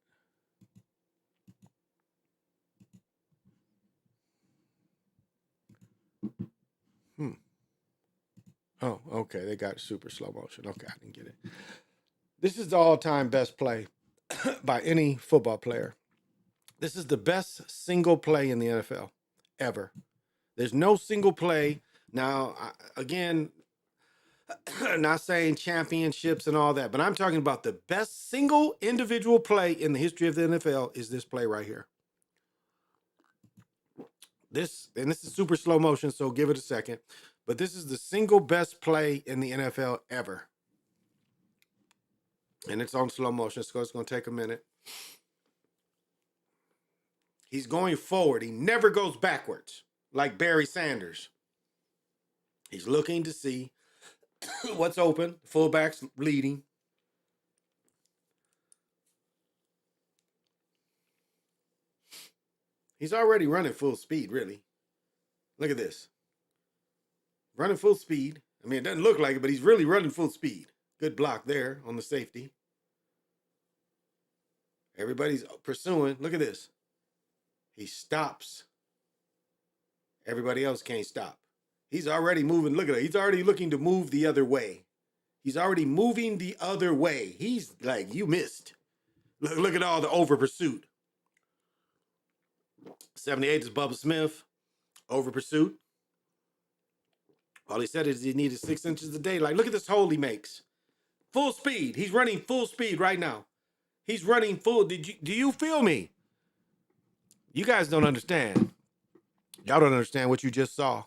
Oh, okay. They got super slow motion. Okay, I didn't get it. This is the all-time best play by any football player. This is the best single play in the NFL ever. There's no single play. Now, again, not saying championships and all that, but I'm talking about the best single individual play in the history of the NFL is this play right here. This is super slow motion, so give it a second. But this is the single best play in the NFL ever. And it's on slow motion, so it's going to take a minute. He's going forward. He never goes backwards like Barry Sanders. He's looking to see what's open. Fullback's leading. He's already running full speed, really. Look at this. Running full speed. I mean, it doesn't look like it, but he's really running full speed. Good block there on the safety. Everybody's pursuing. Look at this. He stops. Everybody else can't stop. He's already moving. Look at it. He's already looking to move the other way. He's already moving the other way. He's like, you missed. Look at all the over pursuit. 78 is Bubba Smith, over pursuit. All he said is he needed 6 inches a day. Like, look at this hole he makes. Full speed. He's running full speed right now. He's running full. Do you feel me? You guys don't understand. Y'all don't understand what you just saw.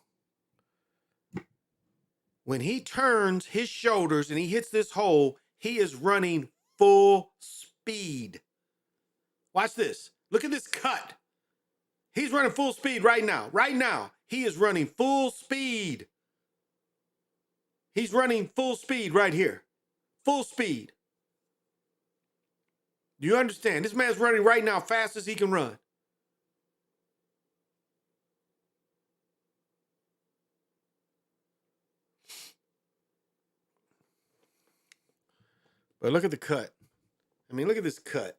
When he turns his shoulders and he hits this hole, he is running full speed. Watch this. Look at this cut. He's running full speed right now. Right now, he is running full speed. He's running full speed right here. Full speed. Do you understand? This man's running right now fast as he can run. But look at the cut. I mean, look at this cut.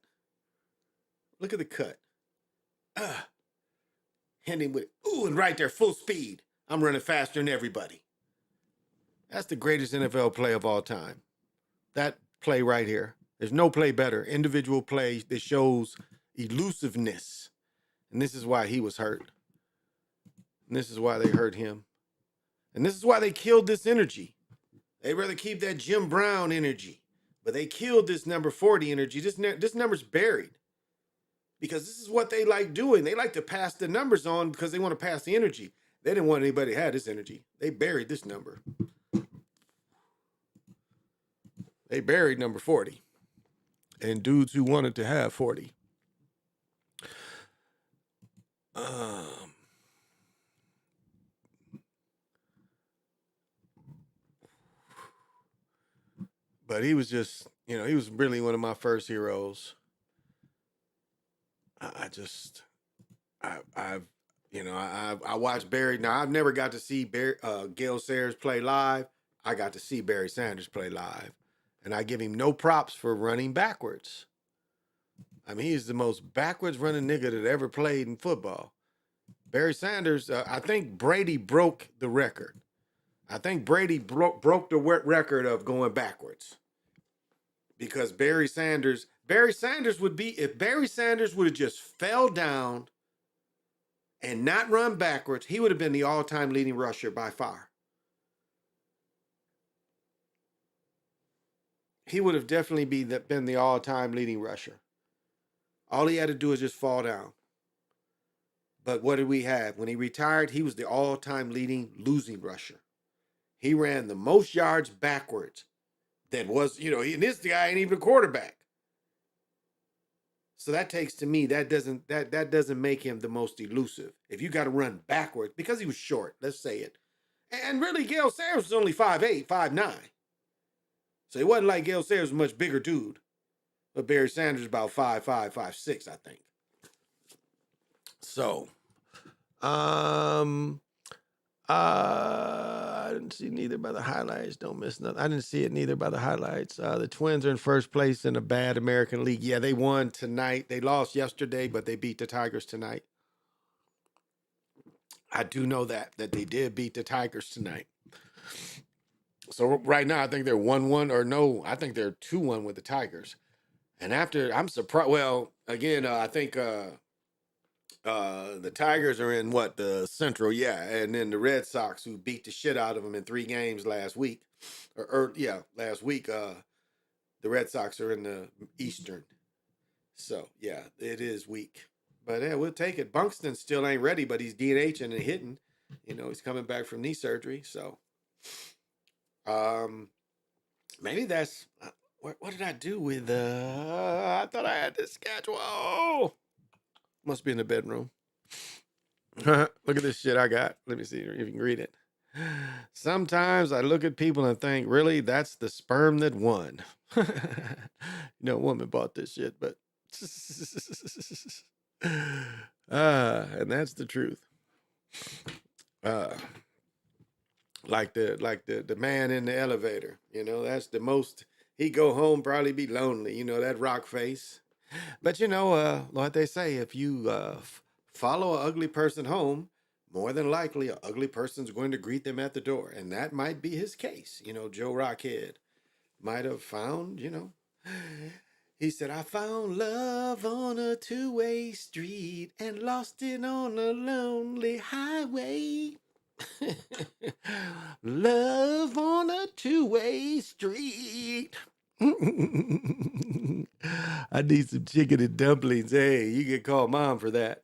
Look at the cut. Hitting with, ooh, and right there, full speed. I'm running faster than everybody. That's the greatest NFL play of all time. That play right here. There's no play better. Individual play that shows elusiveness. And this is why he was hurt. And this is why they hurt him. And this is why they killed this energy. They'd rather keep that Jim Brown energy. But they killed this number 40 energy. This number's buried. Because this is what they like doing. They like to pass the numbers on because they want to pass the energy. They didn't want anybody to have this energy. They buried this number. They buried number 40. And dudes who wanted to have 40. But he was just, he was really one of my first heroes. I watched Barry. Now, I've never got to see Gale Sayers play live. I got to see Barry Sanders play live. And I give him no props for running backwards. I mean, he's the most backwards running nigga that ever played in football. Barry Sanders, I think Brady broke the record. I think Brady broke the record of going backwards. Because Barry Sanders would be, if Barry Sanders would have just fell down and not run backwards, he would have been the all-time leading rusher by far. He would have definitely been the all-time leading rusher. All he had to do is just fall down. But what did we have? When he retired, he was the all-time leading losing rusher. He ran the most yards backwards that was, and this guy ain't even a quarterback. So that takes to me, that doesn't make him the most elusive. If you got to run backwards, because he was short, let's say it. And really, Gale Sayers was only 5'8", 5'9". So it wasn't like Gale Sayers was a much bigger dude. But Barry Sanders is about 5'5", 5'6", I think. So, I didn't see neither by the highlights. Don't miss nothing. I didn't see it neither by the highlights. The Twins are in first place in a bad American League. Yeah, they won tonight. They lost yesterday, but they beat the Tigers tonight. I do know that they did beat the Tigers tonight. So right now, I think they're 1-1, or no, I think they're 2-1 with the Tigers. And after, I'm surprised. Well, again, I think the Tigers are in the Central, yeah, and then the Red Sox, who beat the shit out of them in 3 games last week, last week. The Red Sox are in the Eastern, so yeah, it is weak. But yeah, we'll take it. Buxton still ain't ready, but he's DNHing and hitting. He's coming back from knee surgery, so maybe that's what did I do with? I thought I had this schedule. Oh, must be in the bedroom. Look at this shit I got. Let me see if you can read it. Sometimes I look at people and think, really, that's the sperm that won. A woman bought this shit, but and that's the truth. Like the man in the elevator, that's the most. He go home probably be lonely, that rock face. But what they say, if you follow an ugly person home, more than likely an ugly person's going to greet them at the door. And that might be his case. Joe Rockhead might have found, He said, I found love on a two-way street and lost it on a lonely highway. Love on a two-way street. I need some chicken and dumplings. Hey, you can call mom for that.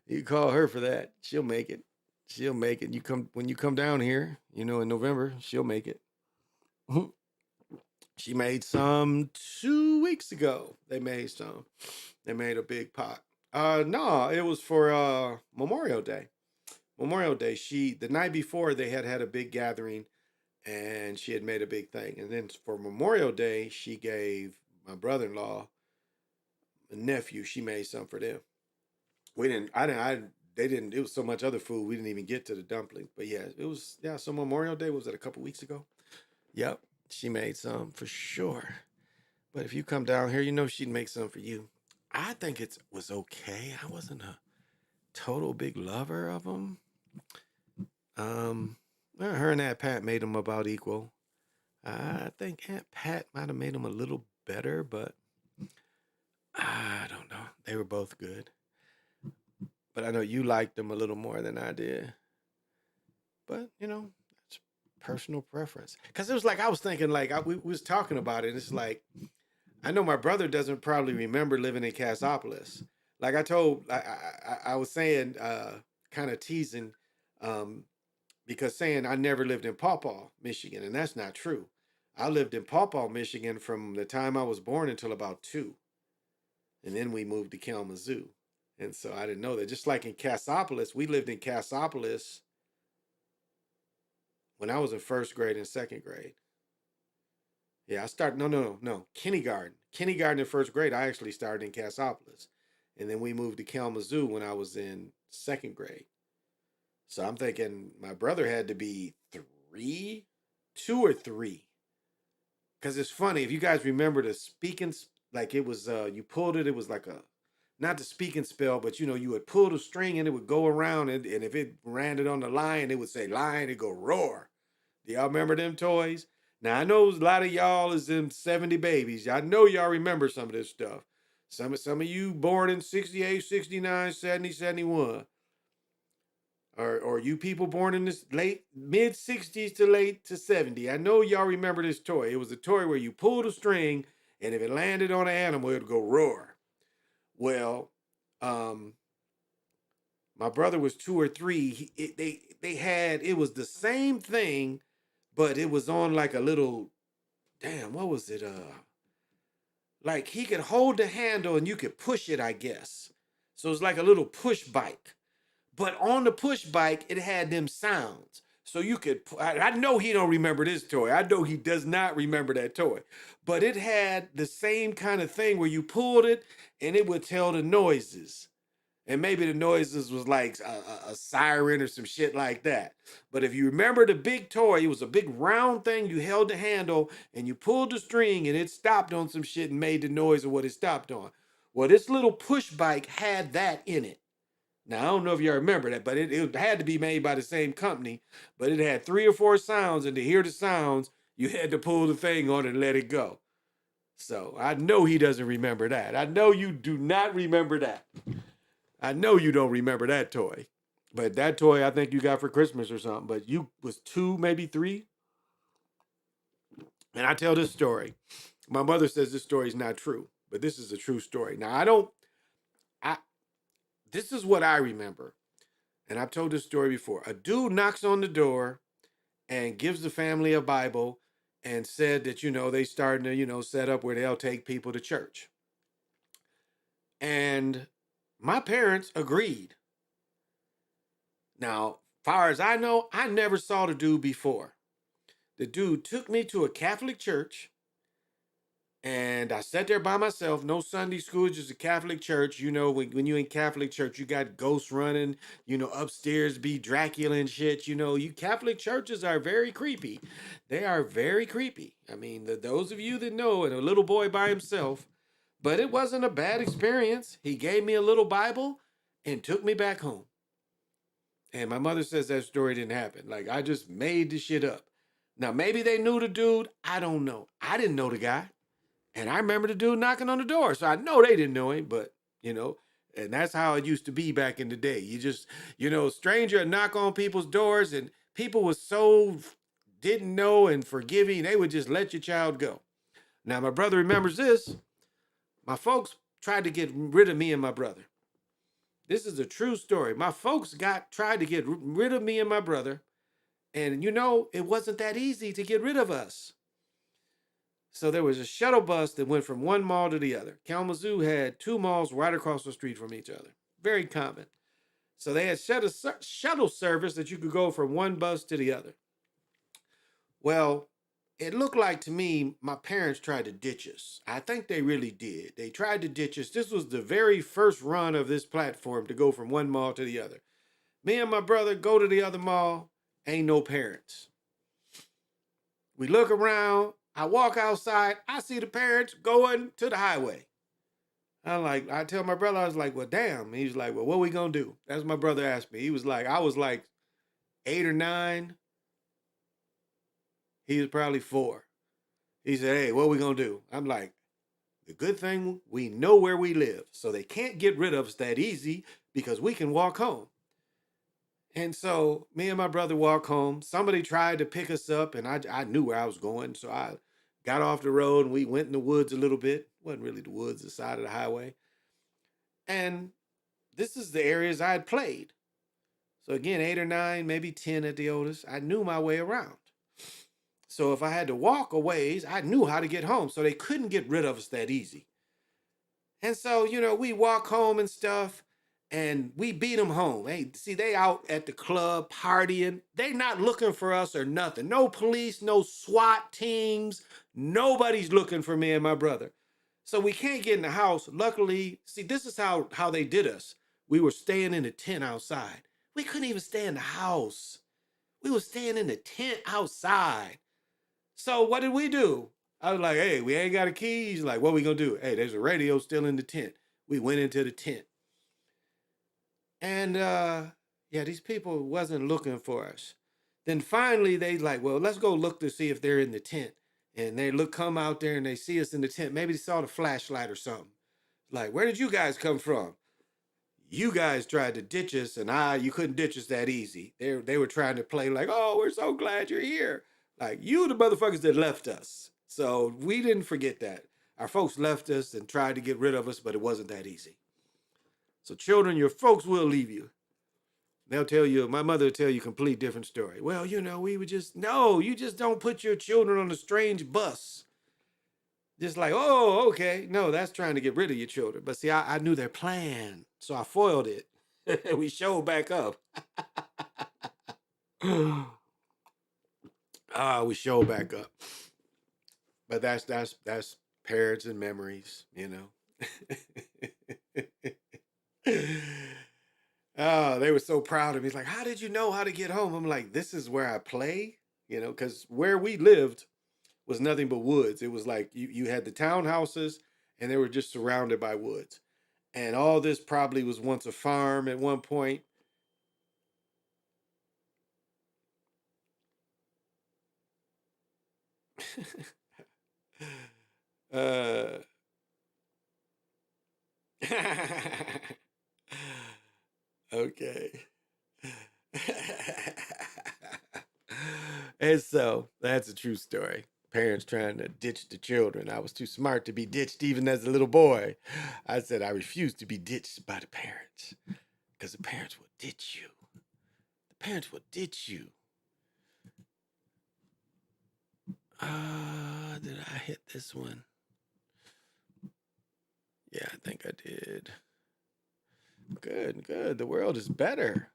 You call her for that. She'll make it. She'll make it. You come when you come down here, in November, she'll make it. She made some 2 weeks ago. They made some. They made a big pot. No, it was for Memorial Day. Memorial Day. The night before they had a big gathering and she had made a big thing. And then for Memorial Day, she gave my brother-in-law, a nephew, she made some for them. They didn't, it was so much other food, we didn't even get to the dumplings. But so Memorial Day, was it a couple weeks ago? Yep, she made some for sure. But if you come down here, she'd make some for you. I think it was okay. I wasn't a total big lover of them. Her and Aunt Pat made them about equal. I think Aunt Pat might have made them a little better, but I don't know. They were both good. But I know you liked them a little more than I did. But, it's personal preference. Because it was like, I was thinking, we was talking about it. It's like, I know my brother doesn't probably remember living in Cassopolis. Like I was saying, kind of teasing, because saying I never lived in Paw Paw, Michigan, and that's not true. I lived in Paw Paw, Michigan from the time I was born until about 2. And then we moved to Kalamazoo. And so I didn't know that. Just like in Cassopolis, we lived in Cassopolis when I was in 1st grade and 2nd grade. Yeah, I started, no, kindergarten. Kindergarten and 1st grade, I actually started in Cassopolis. And then we moved to Kalamazoo when I was in 2nd grade. So I'm thinking my brother had to be 2 or 3. Because it's funny, if you guys remember the speaking, like it was, you pulled it, it was like not the speak and spell, but you would pull the string and it would go around, and if it landed on the lion, it would say lion, it'd go roar. Do y'all remember them toys? Now I know a lot of y'all is them 70 babies. I know y'all remember some of this stuff. Some of you born in 68, 69, 70, 71. Or you people born in this late mid 60s to late to 70. I know y'all remember this toy. It was a toy where you pulled a string and if it landed on an animal, it would go roar. Well, my brother was 2 or 3. It was the same thing, but it was on like a little, what was it? Like he could hold the handle and you could push it, I guess. So it's like a little push bike. But on the push bike, it had them sounds. So you could, I know he don't remember this toy. I know he does not remember that toy. But it had the same kind of thing where you pulled it and it would tell the noises. And maybe the noises was like a siren or some shit like that. But if you remember the big toy, it was a big round thing. You held the handle and you pulled the string and it stopped on some shit and made the noise of what it stopped on. Well, this little push bike had that in it. Now, I don't know if y'all remember that, but it had to be made by the same company. But it had 3 or 4 sounds, and to hear the sounds, you had to pull the thing on it and let it go. So I know he doesn't remember that. I know you do not remember that. I know you don't remember that toy. But that toy I think you got for Christmas or something. But you was 2, maybe 3. And I tell this story. My mother says this story is not true, but this is a true story. Now, this is what I remember. And I've told this story before. A dude knocks on the door and gives the family a Bible and said that, they starting to, set up where they'll take people to church. And my parents agreed. Now, far as I know, I never saw the dude before. The dude took me to a Catholic church and I sat there by myself, no Sunday school, just a Catholic church. When you in Catholic church, you got ghosts running, upstairs be Dracula and shit. You Catholic churches are very creepy. They are very creepy. I mean, those of you that know, and a little boy by himself, but it wasn't a bad experience. He gave me a little Bible and took me back home. And my mother says that story didn't happen. Like, I just made the shit up. Now, maybe they knew the dude. I don't know. I didn't know the guy. And I remember the dude knocking on the door. So I know they didn't know him, but, and that's how it used to be back in the day. You just, stranger would knock on people's doors, and people was so didn't know and forgiving, they would just let your child go. Now, my brother remembers this. My folks tried to get rid of me and my brother. This is a true story. My folks tried to get rid of me and my brother. And it wasn't that easy to get rid of us. So there was a shuttle bus that went from one mall to the other. Kalamazoo had 2 malls right across the street from each other. Very common. So they had shuttle service that you could go from one bus to the other. Well, it looked like to me, my parents tried to ditch us. I think they really did. They tried to ditch us. This was the very first run of this platform to go from one mall to the other. Me and my brother go to the other mall, ain't no parents. We look around, I walk outside, I see the parents going to the highway. I tell my brother, I was like, well, damn. He was like, well, what we gonna do? That's what my brother asked me. He was like, I was like 8 or 9. He was probably 4. He said, hey, what we gonna do? I'm like, the good thing, we know where we live. So they can't get rid of us that easy because we can walk home. And so me and my brother walk home. Somebody tried to pick us up, and I knew where I was going. So I got off the road, and we went in the woods a little bit. Wasn't really the woods, the side of the highway. And this is the areas I had played. So again, 8 or 9, maybe 10 at the oldest. I knew my way around. So if I had to walk a ways, I knew how to get home. So they couldn't get rid of us that easy. And so, we walk home and stuff, and we beat them home. Hey, see, they out at the club partying. They not looking for us or nothing. No police, no SWAT teams. Nobody's looking for me and my brother. So we can't get in the house. Luckily, see, this is how they did us. We were staying in the tent outside. We couldn't even stay in the house. We were staying in the tent outside. So what did we do? I was like, hey, we ain't got a key. He's like, what we gonna do? Hey, there's a radio still in the tent. We went into the tent. And these people wasn't looking for us. Then finally they like, well, let's go look to see if they're in the tent. And they come out there and they see us in the tent. Maybe they saw the flashlight or something. Like, where did you guys come from? You guys tried to ditch us, and you couldn't ditch us that easy. They were trying to play like, oh, we're so glad you're here. Like, you the motherfuckers that left us. So we didn't forget that. Our folks left us and tried to get rid of us, but it wasn't that easy. So children, your folks will leave you. They'll tell you, my mother will tell you a complete different story. Well, we would you just don't put your children on a strange bus. Just like, oh, okay. No, that's trying to get rid of your children. But see, I knew their plan, so I foiled it. We showed back up. We showed back up. But that's parents and memories, Oh, they were so proud of me. It's like, how did you know how to get home? I'm like, this is where I play, because where we lived was nothing but woods. It was like you had the townhouses, and they were just surrounded by woods. And all this probably was once a farm at one point. Okay. And so that's a true story. Parents trying to ditch the children. I was too smart to be ditched even as a little boy. I said I refuse to be ditched by the parents because the parents will ditch you. The parents will ditch you. Did I hit this one? Yeah, I think I did. Good, good. The world is better.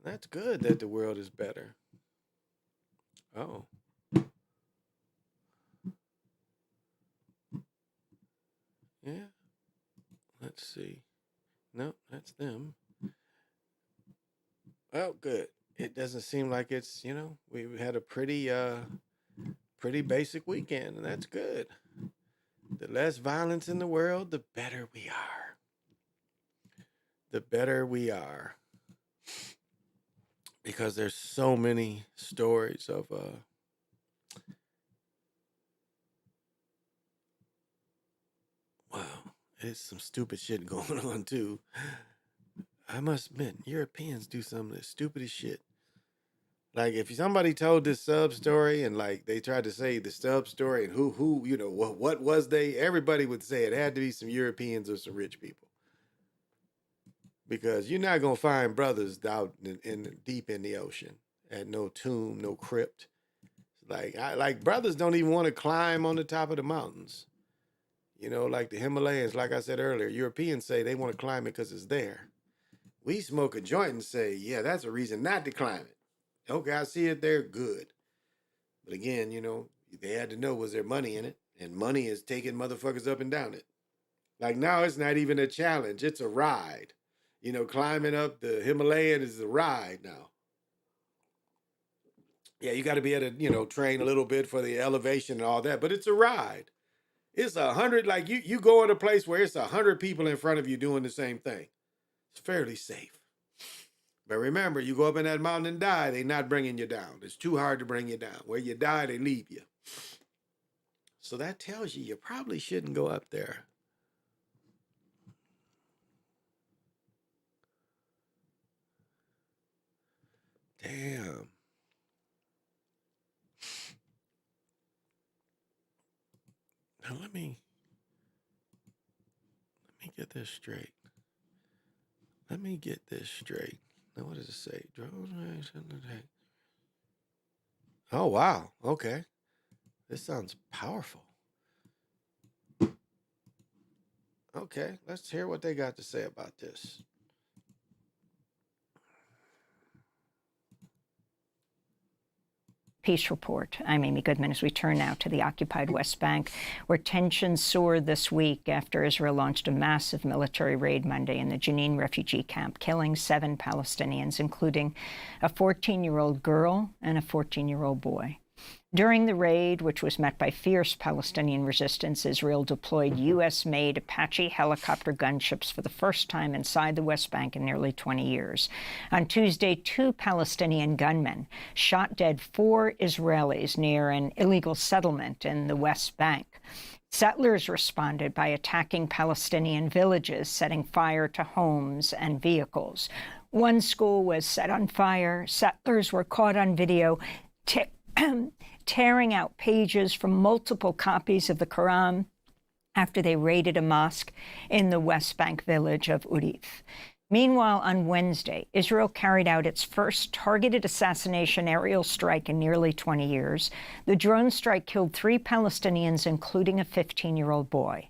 That's good that the world is better. Oh. Yeah. Let's see. Nope, that's them. Oh, good. It doesn't seem like it's, we had a pretty basic weekend, and that's good. The less violence in the world, the better we are. The better we are. Because there's so many stories of It's some stupid shit going on too. I must admit, Europeans do some of the stupidest shit. Like if somebody told this sub story and like they tried to say the sub story and who, you know, what was they? Everybody would say it had to be some Europeans or some rich people. Because you're not gonna find brothers out in deep in the ocean at no tomb, no crypt. Like brothers don't even want to climb on the top of the mountains. You know, like the Himalayas, like I said earlier, Europeans say they want to climb it because it's there. We smoke a joint and say, yeah, that's a reason not to climb it. Okay, I see it there, good. But again, you know, they had to know was there money in it, and money is taking motherfuckers up and down it. Like now it's not even a challenge, it's a ride. You know, climbing up the Himalayan is a ride now. Yeah, you got to be able to, you know, train a little bit for the elevation and all that, but it's a ride. It's 100, like you go in a place where it's 100 people in front of you doing the same thing. It's fairly safe. But remember, you go up in that mountain and die, they're not bringing you down. It's too hard to bring you down. Where you die, they leave you. So that tells you probably shouldn't go up there. Damn. Now let me get this straight. Let me get this straight. Now what does it say? Oh wow. Okay. This sounds powerful. Okay, let's hear what they got to say about this. Peace report. I'm Amy Goodman as we turn now to the occupied West Bank, where tensions soared this week after Israel launched a massive military raid Monday in the Jenin refugee camp, killing 7 Palestinians, including a 14-year-old girl and a 14-year-old boy. During the raid, which was met by fierce Palestinian resistance, Israel deployed U.S.-made Apache helicopter gunships for the first time inside the West Bank in nearly 20 years. On Tuesday, 2 Palestinian gunmen shot dead 4 Israelis near an illegal settlement in the West Bank. Settlers responded by attacking Palestinian villages, setting fire to homes and vehicles. One school was set on fire. Settlers were caught on video tearing out pages from multiple copies of the Quran after they raided a mosque in the West Bank village of Urif. Meanwhile, on Wednesday, Israel carried out its first targeted assassination aerial strike in nearly 20 years. The drone strike killed 3 Palestinians, including a 15-year-old boy.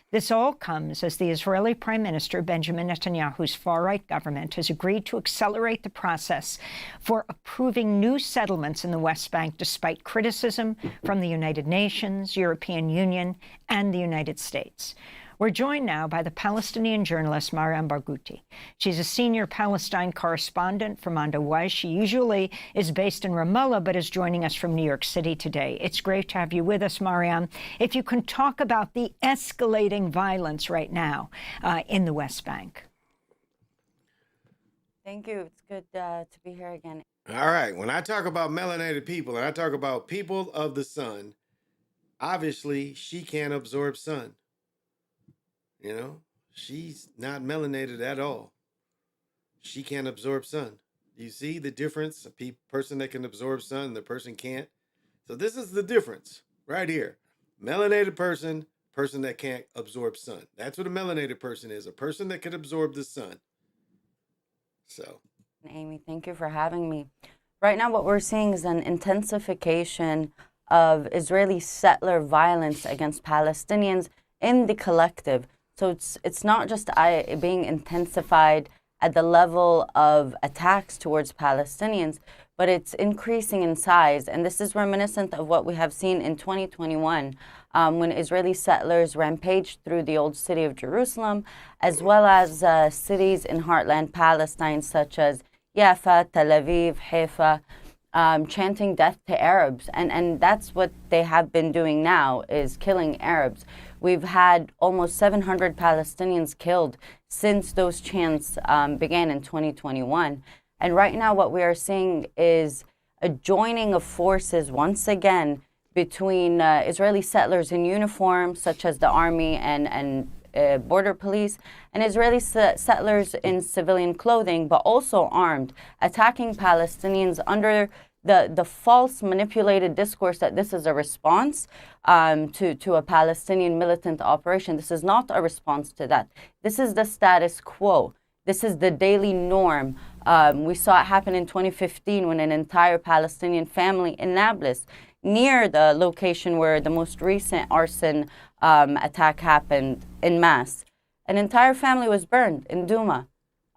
This all comes as the Israeli Prime Minister Benjamin Netanyahu's far-right government has agreed to accelerate the process for approving new settlements in the West Bank despite criticism from the United Nations, European Union, and the United States. We're joined now by the Palestinian journalist Mariam Barghouti. She's a senior Palestine correspondent for Mondo Weiss. She usually is based in Ramallah, but is joining us from New York City today. It's great to have you with us, Mariam. If you can talk about the escalating violence right now in the West Bank. Thank you. It's good to be here again. All right. When I talk about melanated people and I talk about people of the sun, obviously she can't absorb sun. You know, she's not melanated at all. She can't absorb sun. You see the difference? A person that can absorb sun, the person can't. So this is the difference right here. Melanated person, person that can't absorb sun. That's what a melanated person is, a person that can absorb the sun. So. Amy, thank you for having me. Right now, what we're seeing is an intensification of Israeli settler violence against Palestinians in the collective. So it's not just being intensified at the level of attacks towards Palestinians, but it's increasing in size. And this is reminiscent of what we have seen in 2021 when Israeli settlers rampaged through the old city of Jerusalem, as well as cities in heartland Palestine, such as Jaffa, Tel Aviv, Haifa, chanting death to Arabs. And that's what they have been doing now, is killing Arabs. We've had almost 700 Palestinians killed since those chants began in 2021. And right now what we are seeing is a joining of forces once again between Israeli settlers in uniform, such as the army and border police, and Israeli settlers in civilian clothing, but also armed, attacking Palestinians under the false manipulated discourse that this is a response to a Palestinian militant operation. This is not a response to that. This is the status quo. This is the daily norm. We saw it happen in 2015 when an entire Palestinian family in Nablus, near the location where the most recent arson attack happened in mass, an entire family was burned in Duma,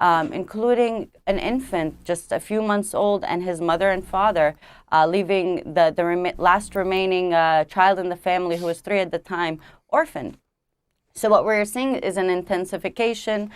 including an infant just a few months old and his mother and father, leaving the last remaining child in the family, who was 3 at the time, orphaned. So what we're seeing is an intensification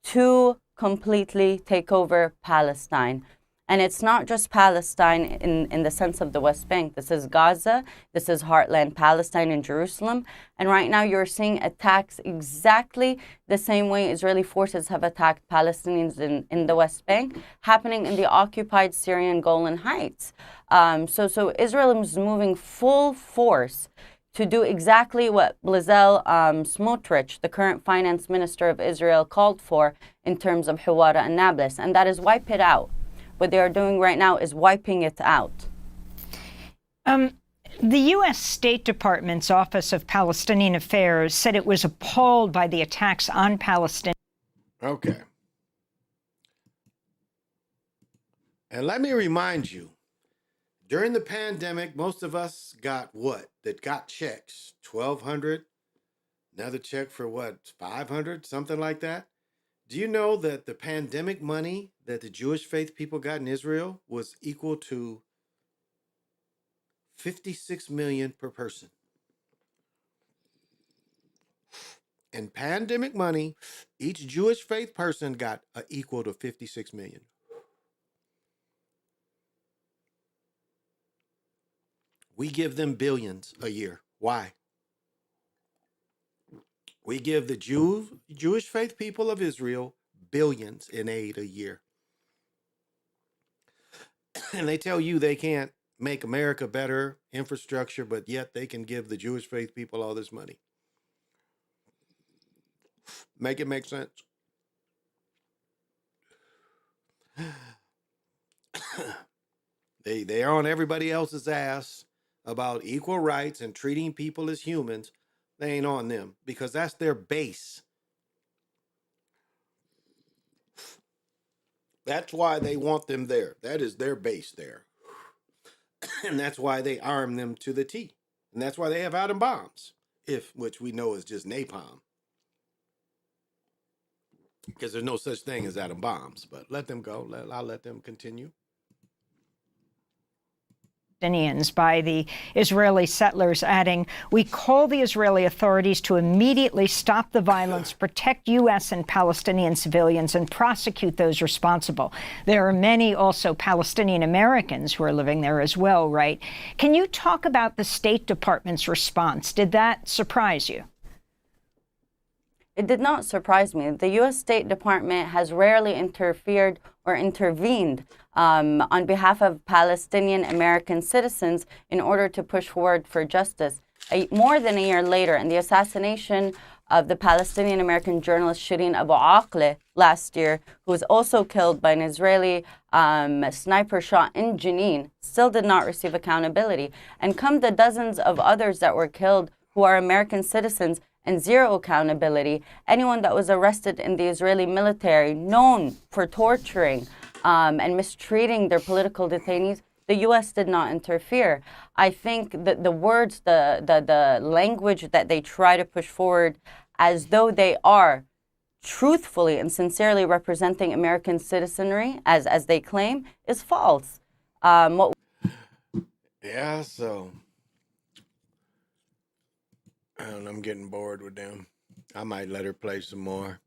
to completely take over Palestine. And it's not just Palestine in the sense of the West Bank. This is Gaza, this is Heartland Palestine in Jerusalem. And right now you're seeing attacks exactly the same way Israeli forces have attacked Palestinians in the West Bank, happening in the occupied Syrian Golan Heights. So Israel is moving full force to do exactly what Bezalel Smotrich, the current finance minister of Israel, called for in terms of Hawara and Nablus, and that is wipe it out. What they are doing right now is wiping it out. The U.S. State Department's Office of Palestinian Affairs said it was appalled by the attacks on Palestinians. Okay. And let me remind you, during the pandemic, most of us got what? That got checks, $1,200, another check for what, $500, something like that. Do you know that the pandemic money that the Jewish faith people got in Israel was equal to $56 million per person? In pandemic money, each Jewish faith person got equal to $56 million. We give them billions a year. Why? We give the Jewish faith people of Israel billions in aid a year. And they tell you they can't make America better, infrastructure, but yet they can give the Jewish faith people all this money. Make it make sense? They are on everybody else's ass about equal rights and treating people as humans. They ain't on them because that's their base. That's why they want them there. That is their base there. And that's why they arm them to the T. And that's why they have atom bombs, which we know is just napalm. Because there's no such thing as atom bombs. But let them go. I'll let them continue. By the Israeli settlers, adding, "We call the Israeli authorities to immediately stop the violence, protect U.S. and Palestinian civilians, and prosecute those responsible." There are many also Palestinian Americans who are living there as well, right? Can you talk about the State Department's response? Did that surprise you? It did not surprise me. The U.S. State Department has rarely interfered or intervened on behalf of Palestinian American citizens in order to push forward for justice. More than a year later, in the assassination of the Palestinian American journalist Shireen Abu Akleh last year, who was also killed by an Israeli sniper shot in Jenin, still did not receive accountability. And come the dozens of others that were killed who are American citizens, and zero accountability. Anyone that was arrested in the Israeli military, known for torturing and mistreating their political detainees, the U.S. did not interfere. I think that the words, the language that they try to push forward as though they are truthfully and sincerely representing American citizenry, as they claim, is false. Yeah, so I'm getting bored with them. I might let her play some more.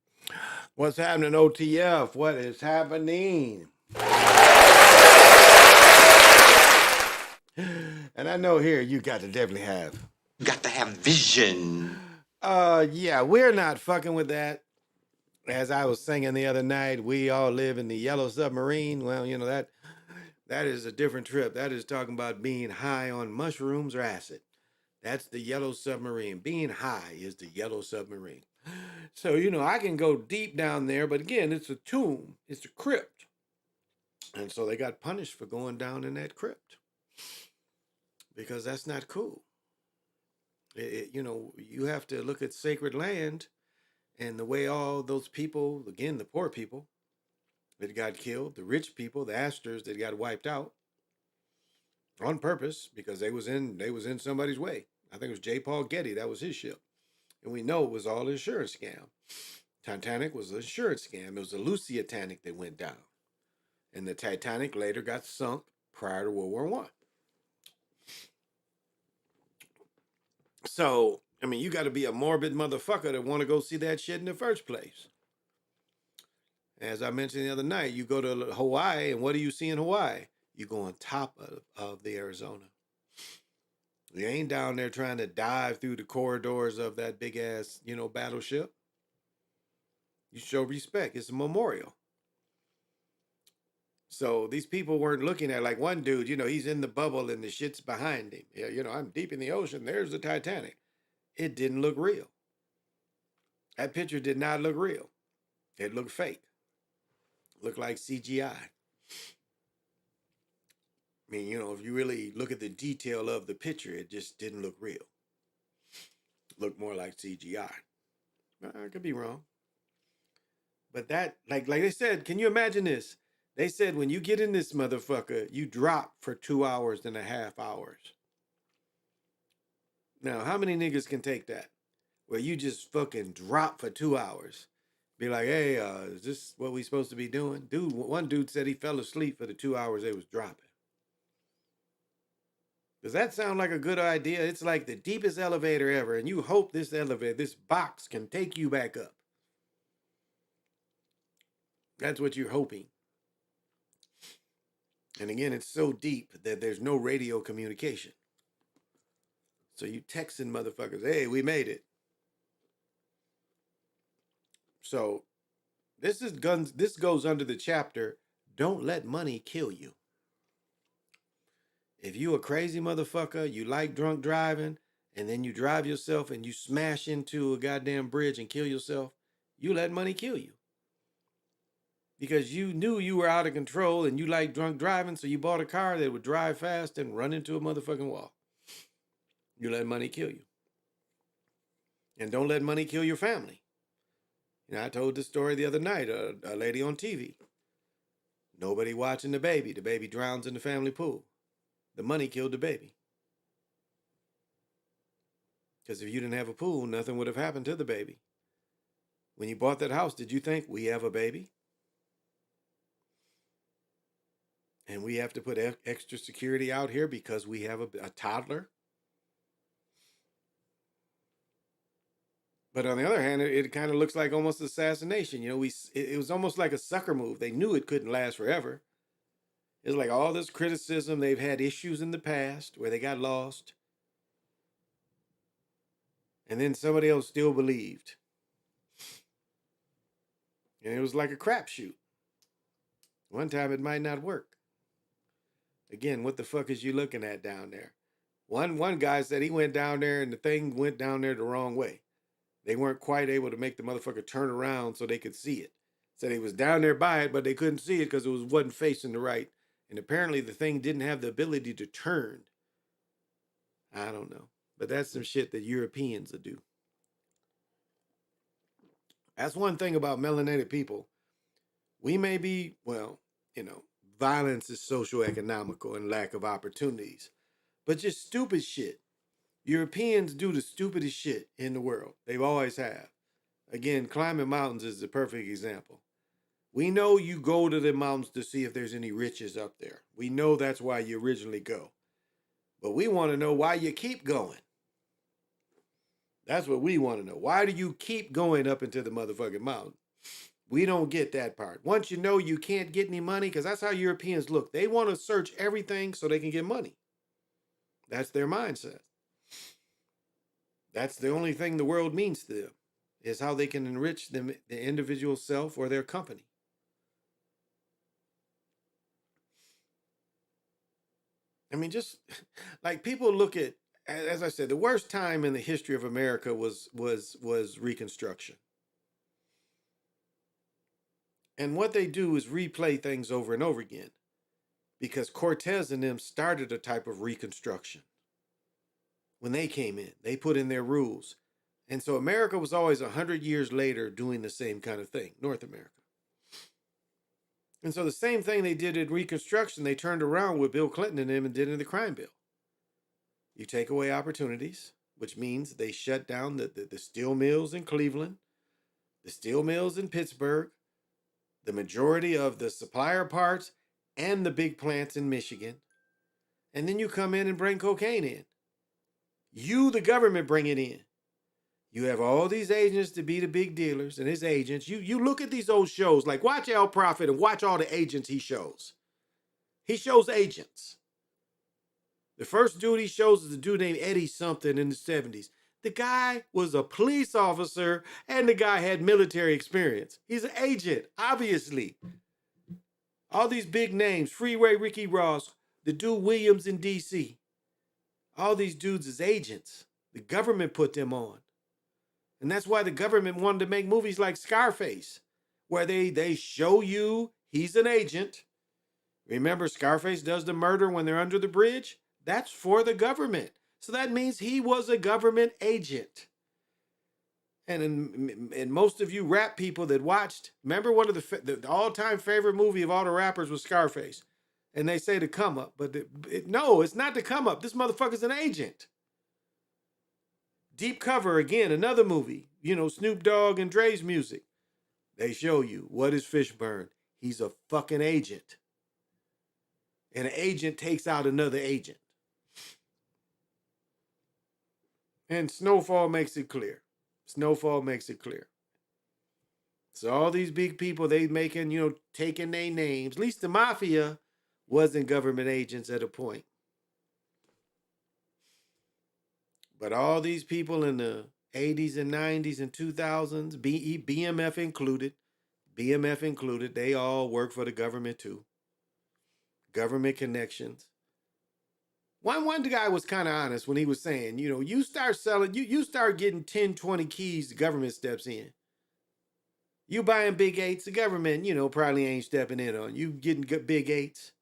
What's happening, OTF? What is happening? And I know here you got to definitely have. You got to have vision. Yeah, we're not fucking with that. As I was singing the other night, we all live in the yellow submarine. Well, you know, that is a different trip. That is talking about being high on mushrooms or acid. That's the yellow submarine. Being high is the yellow submarine. So, you know, I can go deep down there, but again, it's a tomb, it's a crypt. And so they got punished for going down in that crypt because that's not cool. You know, you have to look at sacred land and the way all those people, again, the poor people that got killed, the rich people, the Astors that got wiped out on purpose because they was in somebody's way. I think it was J. Paul Getty, that was his ship. And we know it was all an insurance scam. Titanic was an insurance scam. It was a Lusitanic that went down. And the Titanic later got sunk prior to World War I. So, I mean, you got to be a morbid motherfucker to want to go see that shit in the first place. As I mentioned the other night, you go to Hawaii, and what do you see in Hawaii? You go on top of the Arizona. You ain't down there trying to dive through the corridors of that big ass, you know, battleship. You show respect. It's a memorial. So these people weren't looking at, like one dude, you know, he's in the bubble and the shit's behind him. Yeah, you know, I'm deep in the ocean. There's the Titanic. It didn't look real. That picture did not look real. It looked fake. Looked like CGI. I mean, you know, if you really look at the detail of the picture, it just didn't look real. It looked more like CGI. I could be wrong. But that, like they said, can you imagine this? They said when you get in this motherfucker, you drop for 2.5 hours. Now, how many niggas can take that? Where you just fucking drop for 2 hours. Be like, hey, is this what we supposed to be doing? One dude said he fell asleep for the 2 hours they was dropping. Does that sound like a good idea? It's like the deepest elevator ever, and you hope this elevator, this box can take you back up. That's what you're hoping. And again, it's so deep that there's no radio communication. So you texting motherfuckers, hey, we made it. So this goes under the chapter, don't let money kill you. If you a crazy motherfucker, you like drunk driving, and then you drive yourself and you smash into a goddamn bridge and kill yourself, you let money kill you. Because you knew you were out of control and you like drunk driving, so you bought a car that would drive fast and run into a motherfucking wall. You let money kill you. And don't let money kill your family. You know, I told this story the other night, a lady on TV. Nobody watching the baby. The baby drowns in the family pool. The money killed the baby. Because if you didn't have a pool, nothing would have happened to the baby. When you bought that house, did you think we have a baby? And we have to put extra security out here because we have a toddler? But on the other hand, it kind of looks like almost assassination. You know, it was almost like a sucker move. They knew it couldn't last forever. It's like all this criticism. They've had issues in the past where they got lost. And then somebody else still believed. And it was like a crapshoot. One time it might not work. Again, what the fuck is you looking at down there? One guy said he went down there and the thing went down there the wrong way. They weren't quite able to make the motherfucker turn around so they could see it. Said he was down there by it, but they couldn't see it because it wasn't facing the right. And apparently the thing didn't have the ability to turn. I don't know. But that's some shit that Europeans will do. That's one thing about melanated people. We may be, well, you know, violence is socio-economical and lack of opportunities. But just stupid shit. Europeans do the stupidest shit in the world. They've always have. Again, climbing mountains is the perfect example. We know you go to the mountains to see if there's any riches up there. We know that's why you originally go. But we want to know why you keep going. That's what we want to know. Why do you keep going up into the motherfucking mountain? We don't get that part. Once you know you can't get any money, because that's how Europeans look. They want to search everything so they can get money. That's their mindset. That's the only thing the world means to them, is how they can enrich them, the individual self or their company. I mean, just like people look at as I said, the worst time in the history of America was Reconstruction. And what they do is replay things over and over again, because Cortez and them started a type of Reconstruction. When they came in, they put in their rules. And so America was always 100 years later doing the same kind of thing, North America. And so the same thing they did in Reconstruction, they turned around with Bill Clinton and them and did in the crime bill. You take away opportunities, which means they shut down the steel mills in Cleveland, the steel mills in Pittsburgh, the majority of the supplier parts, and the big plants in Michigan. And then you come in and bring cocaine in. You, the government, bring it in. You have all these agents to be the big dealers and his agents. You look at these old shows, like watch El Prophet and watch all the agents he shows. He shows agents. The first dude he shows is a dude named Eddie something in the 70s. The guy was a police officer and the guy had military experience. He's an agent, obviously. All these big names, Freeway Ricky Ross, the dude Williams in DC. All these dudes is agents. The government put them on. And that's why the government wanted to make movies like Scarface, where they show you he's an agent. Remember, Scarface does the murder when they're under the bridge? That's for the government. So that means he was a government agent. And most of you rap people that watched, remember one of the all-time favorite movie of all the rappers was Scarface. And they say the come up, but no, it's not the come up. This motherfucker's an agent. Deep Cover, again, another movie. You know, Snoop Dogg and Dre's music. They show you, what is Fishburne? He's a fucking agent. And an agent takes out another agent. And Snowfall makes it clear. Snowfall makes it clear. So all these big people, they making, taking their names. At least the mafia wasn't government agents at a point. But all these people in the 80s and 90s and 2000s, BMF included, they all work for the government too. Government connections. One guy was kind of honest when he was saying, you start selling, you start getting 10, 20 keys, the government steps in. You buying big eights, the government, probably ain't stepping in on you getting big eights.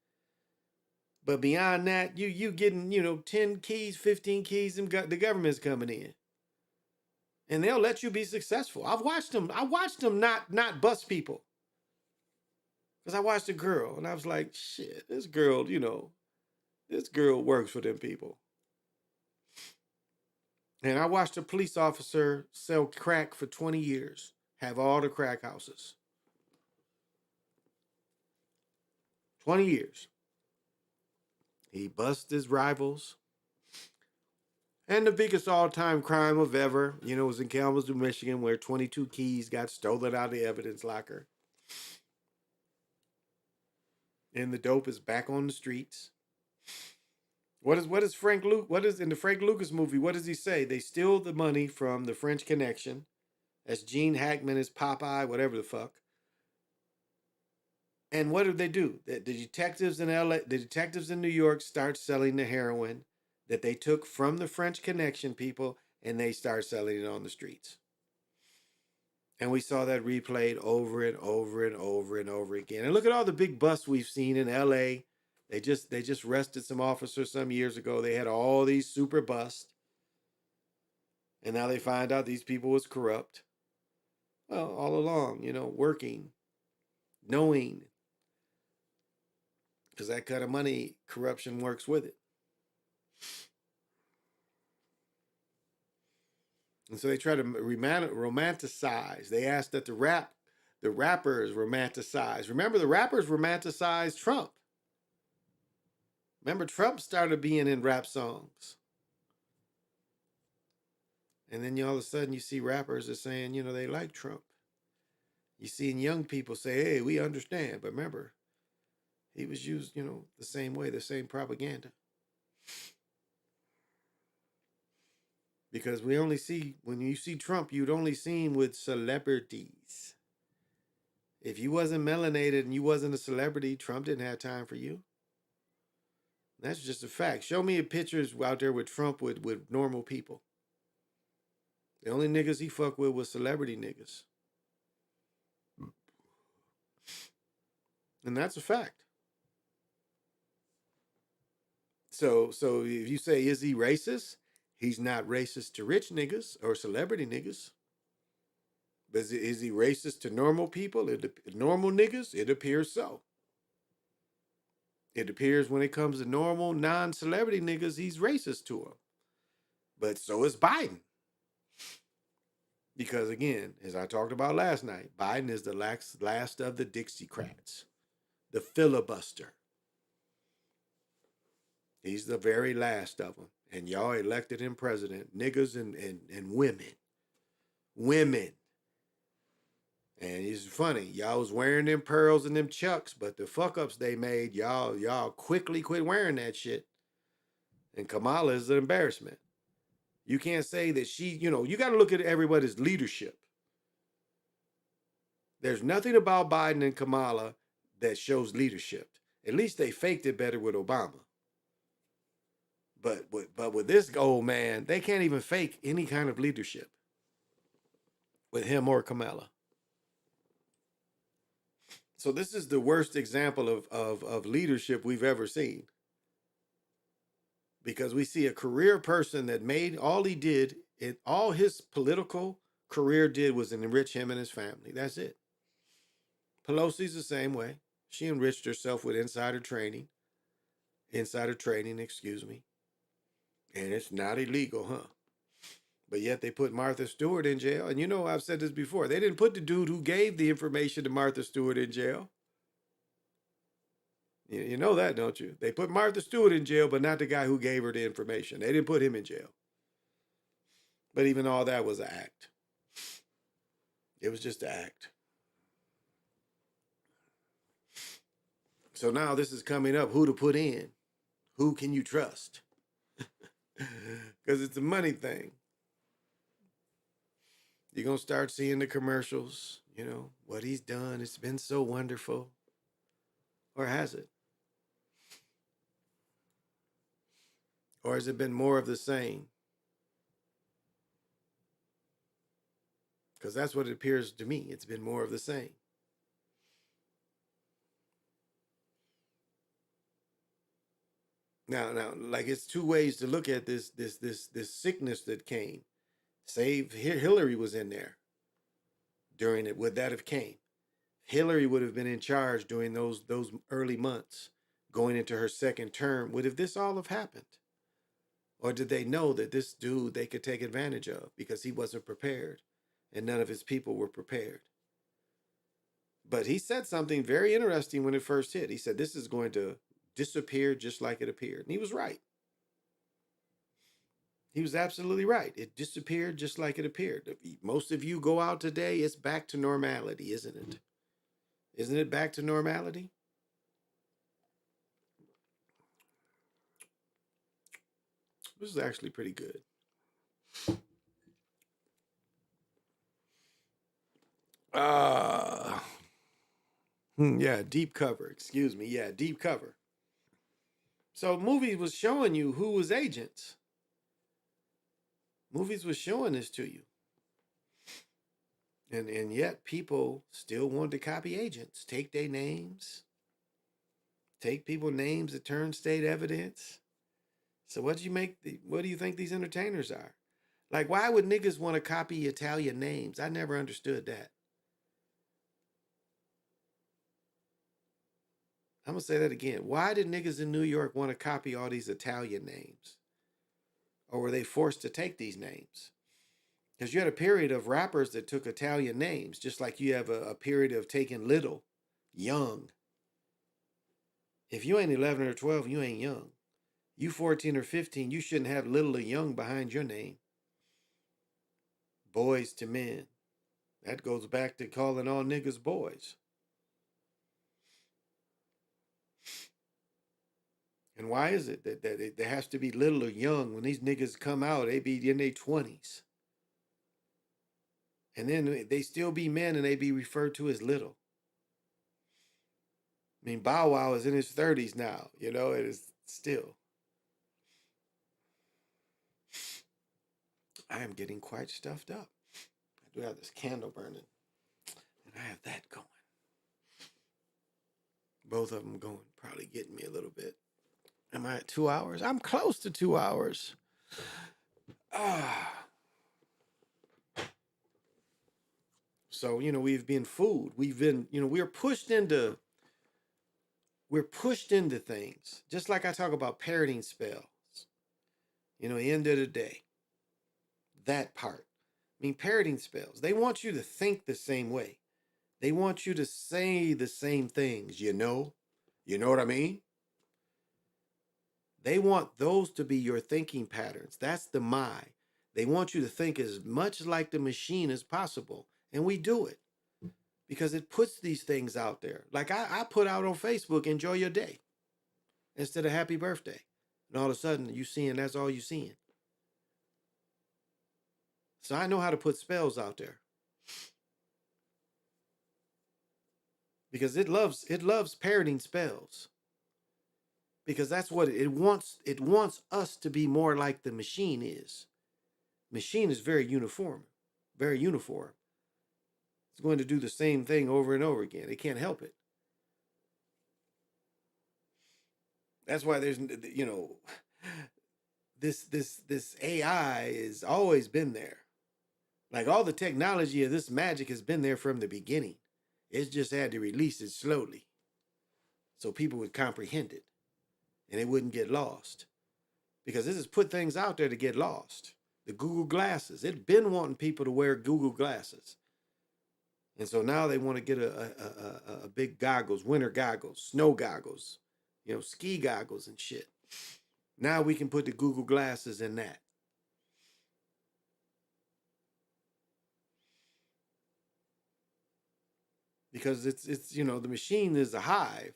But beyond that, you getting, 10 keys, 15 keys, and the government's coming in. And they'll let you be successful. I watched them not bust people. Because I watched a girl and I was like, shit, this girl, this girl works for them people. And I watched a police officer sell crack for 20 years, have all the crack houses. 20 years. He busts his rivals. And the biggest all-time crime of ever, was in Kalamazoo, Michigan, where 22 keys got stolen out of the evidence locker. And the dope is back on the streets. What is Frank Luke? What is in the Frank Lucas movie? What does he say? They steal the money from the French Connection. That's Gene Hackman as Popeye, whatever the fuck. And what did they do? The detectives in LA, the detectives in New York start selling the heroin that they took from the French Connection people, and they start selling it on the streets. And we saw that replayed over and over and over and over again. And look at all the big busts we've seen in LA. They just arrested some officers some years ago. They had all these super busts. And now they find out these people was corrupt. Well, all along, working, knowing. Because that kind of money, corruption works with it. And so they try to romanticize. They asked that the rappers romanticize. Remember, the rappers romanticized Trump. Remember, Trump started being in rap songs. And then all of a sudden you see rappers are saying, they like Trump. You see young people say, hey, we understand. But remember, he was used, the same way, the same propaganda. Because when you see Trump, you'd only see him with celebrities. If you wasn't melanated and you wasn't a celebrity, Trump didn't have time for you. That's just a fact. Show me pictures out there with Trump with normal people. The only niggas he fuck with was celebrity niggas. And that's a fact. So if you say, is he racist? He's not racist to rich niggas or celebrity niggas. But is he racist to normal people? Normal niggas? It appears so. It appears when it comes to normal, non-celebrity niggas, he's racist to them. But so is Biden. Because again, as I talked about last night, Biden is the last of the Dixiecrats, the filibuster. He's the very last of them. And y'all elected him president, niggas and women. Women. And it's funny, y'all was wearing them pearls and them chucks, but the fuck ups they made, y'all quickly quit wearing that shit. And Kamala is an embarrassment. You can't say that she, you got to look at everybody's leadership. There's nothing about Biden and Kamala that shows leadership. At least they faked it better with Obama. But with this old man, they can't even fake any kind of leadership with him or Kamala. So this is the worst example of leadership we've ever seen. Because we see a career person that made all he did, all his political career did was enrich him and his family. That's it. Pelosi's the same way. She enriched herself with insider trading, excuse me. And it's not illegal, huh? But yet they put Martha Stewart in jail. And I've said this before. They didn't put the dude who gave the information to Martha Stewart in jail. You know that, don't you? They put Martha Stewart in jail, but not the guy who gave her the information. They didn't put him in jail. But even all that was an act. It was just an act. So now this is coming up, who to put in. Who can you trust? Because it's a money thing. You're going to start seeing the commercials, what he's done. It's been so wonderful. Or has it? Or has it been more of the same? Because that's what it appears to me. It's been more of the same. Now, like it's two ways to look at this sickness that came. Say Hillary was in there during it. Would that have came? Hillary would have been in charge during those early months, going into her second term. Would have this all have happened? Or did they know that this dude they could take advantage of because he wasn't prepared and none of his people were prepared? But he said something very interesting when it first hit. He said, this is going to disappear just like it appeared. And he was right. He was absolutely right. It disappeared just like it appeared. Most of you go out today, it's back to normality, isn't it? Isn't it back to normality? This is actually pretty good. Yeah, deep cover. Excuse me. Yeah, deep cover. So movies was showing you who was agents. Movies was showing this to you. And yet people still want to copy agents. Take their names. Take people names that turn state evidence. So what do you think these entertainers are? Like, why would niggas want to copy Italian names? I never understood that. I'm going to say that again. Why did niggas in New York want to copy all these Italian names? Or were they forced to take these names? Because you had a period of rappers that took Italian names, just like you have a period of taking little, young. If you ain't 11 or 12, you ain't young. You 14 or 15, you shouldn't have little or young behind your name. Boys to men. That goes back to calling all niggas boys. And why is it that there has to be little or young? When these niggas come out, they be in their 20s. And then they still be men and they be referred to as little. I mean, Bow Wow is in his 30s now. It is still, I am getting quite stuffed up. I do have this candle burning, and I have that going. Both of them going, probably getting me a little bit. Am I at 2 hours? I'm close to 2 hours. So, we've been food. We've been, we're pushed into things. Just like I talk about parenting spells. End of the day. That part. I mean, parenting spells. They want you to think the same way. They want you to say the same things, You know what I mean? They want those to be your thinking patterns. That's the my. They want you to think as much like the machine as possible. And we do it because it puts these things out there. Like I put out on Facebook, enjoy your day instead of happy birthday. And all of a sudden you seeing that's all you seeing. So I know how to put spells out there. Because it loves parroting spells. Because that's what it wants. It wants us to be more like the machine is. Machine is very uniform. It's going to do the same thing over and over again. It can't help it. That's why there's, this AI has always been there. Like all the technology of this magic has been there from the beginning. It's just had to release it slowly so people would comprehend it and it wouldn't get lost. Because this has put things out there to get lost. The Google glasses. It's been wanting people to wear Google glasses. And so now they want to get a big goggles, winter goggles, snow goggles, ski goggles and shit. Now we can put the Google glasses in that. Because it's the machine is a hive.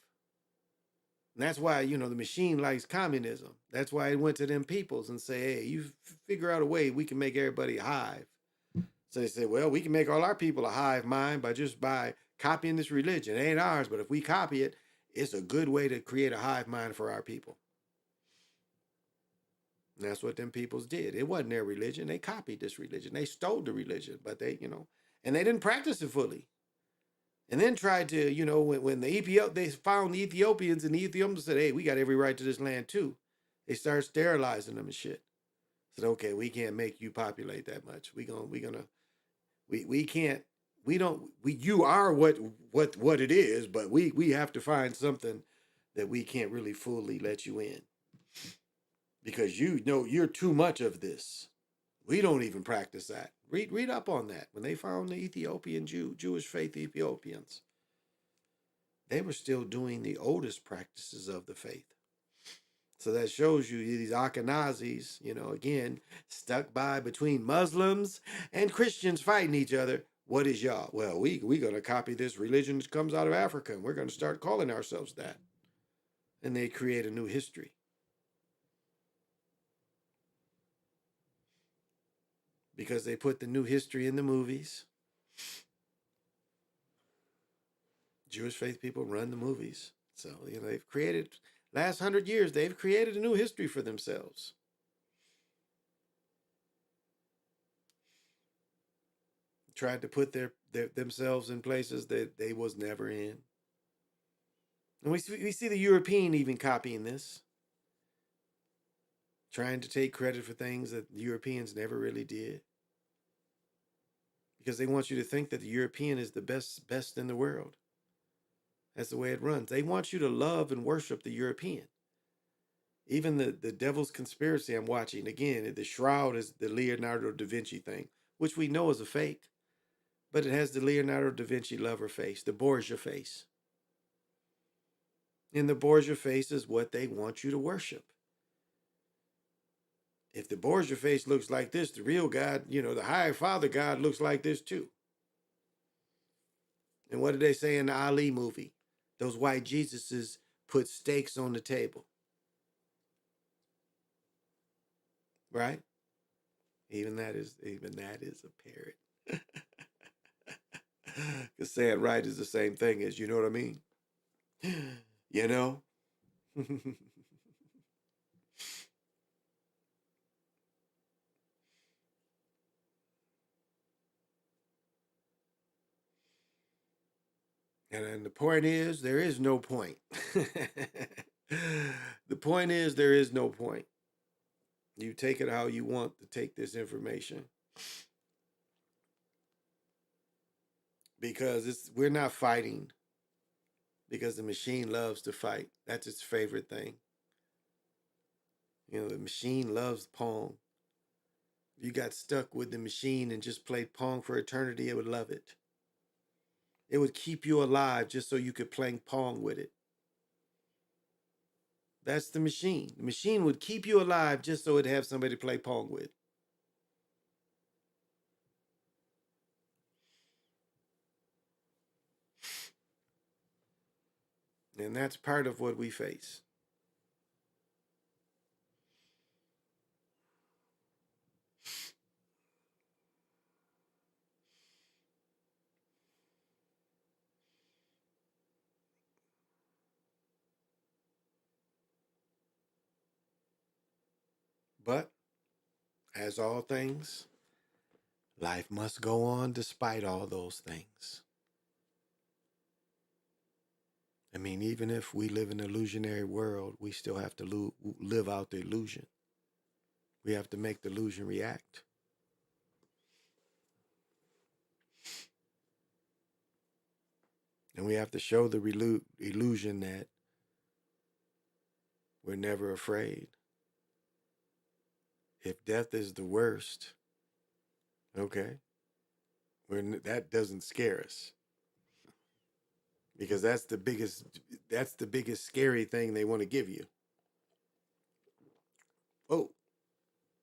And that's why, the machine likes communism. That's why it went to them peoples and say, hey, you figure out a way we can make everybody a hive. So they say, well, we can make all our people a hive mind by copying this religion. It ain't ours, but if we copy it, it's a good way to create a hive mind for our people. And that's what them peoples did. It wasn't their religion. They copied this religion. They stole the religion, but they, and they didn't practice it fully. And then tried to, when they found the Ethiopians, and the Ethiopians said, hey, we got every right to this land too. They started sterilizing them and shit. Said, okay, we can't make you populate that much. You are what it is, but we have to find something that we can't really fully let you in. Because you're too much of this. We don't even practice that. Read up on that. When they found the Ethiopian Jewish faith Ethiopians, they were still doing the oldest practices of the faith. So that shows you these Ashkenazis, again, stuck between Muslims and Christians fighting each other. What is y'all? Well, we're going to copy this religion that comes out of Africa, and we're going to start calling ourselves that. And they create a new history. Because they put the new history in the movies. Jewish faith people run the movies. So, they've created, last 100 years, they've created a new history for themselves. Tried to put themselves in places that they was never in. And we see the European even copying this. Trying to take credit for things that the Europeans never really did. Because they want you to think that the European is the best in the world. That's the way it runs. They want you to love and worship the European. Even the Devil's Conspiracy I'm watching, again, the shroud is the Leonardo da Vinci thing, which we know is a fake. But it has the Leonardo da Vinci lover face, the Borgia face. And the Borgia face is what they want you to worship. If the Borgia face looks like this, the real God, the higher Father God looks like this too. And what did they say in the Ali movie? Those white Jesuses put steaks on the table. Right? Even that is a parrot. Because saying right is the same thing as, you know what I mean? And the point is, there is no point. The point is, there is no point. You take it how you want to take this information. Because we're not fighting because the machine loves to fight. That's its favorite thing. You know, the machine loves Pong. If you got stuck with the machine and just played Pong for eternity, it would love it. It would keep you alive just so you could play Pong with it. That's the machine. The machine would keep you alive just so it'd have somebody to play Pong with. And that's part of what we face. But, as all things, life must go on despite all those things. I mean, even if we live in an illusionary world, we still have to live out the illusion. We have to make the illusion react. And we have to show the illusion that we're never afraid. If death is the worst, okay, that doesn't scare us. Because that's the biggest scary thing they want to give you. Oh,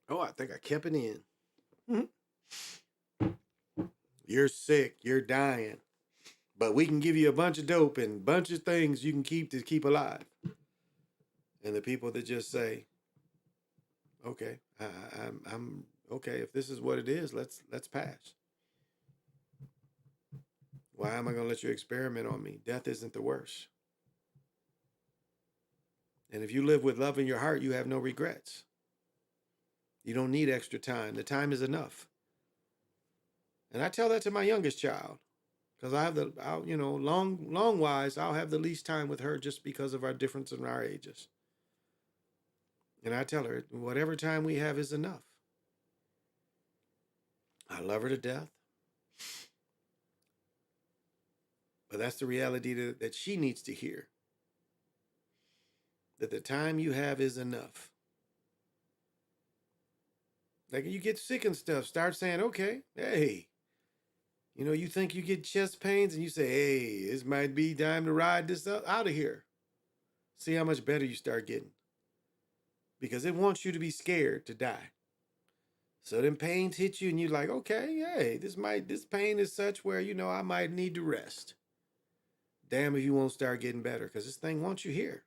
I think I kept it in. You're sick, you're dying, but we can give you a bunch of dope and a bunch of things you can keep alive. And the people that just say, okay, I'm okay. If this is what it is, let's pass. Why am I going to let you experiment on me? Death isn't the worst. And if you live with love in your heart, you have no regrets. You don't need extra time. The time is enough. And I tell that to my youngest child, because long wise, I'll have the least time with her just because of our difference in our ages. And I tell her, whatever time we have is enough. I love her to death. But that's the reality that she needs to hear. That the time you have is enough. Like, you get sick and stuff, start saying, okay, hey, you think you get chest pains and you say, hey, this might be time to ride this out of here. See how much better you start getting. Because it wants you to be scared to die. So then pains hit you and you're like, okay, hey, this pain is such where, I might need to rest. Damn if you won't start getting better, because this thing wants you here.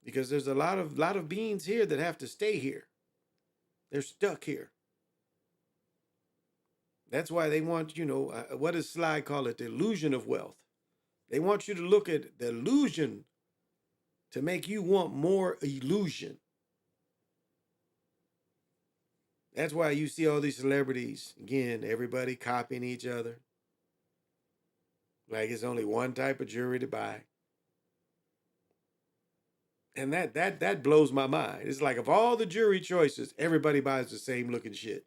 Because there's a lot of beings here that have to stay here. They're stuck here. That's why they want, what does Sly call it? The illusion of wealth. They want you to look at the illusion to make you want more illusion. That's why you see all these celebrities, again, everybody copying each other. Like it's only one type of jewelry to buy. And that blows my mind. It's like, of all the jewelry choices, everybody buys the same looking shit.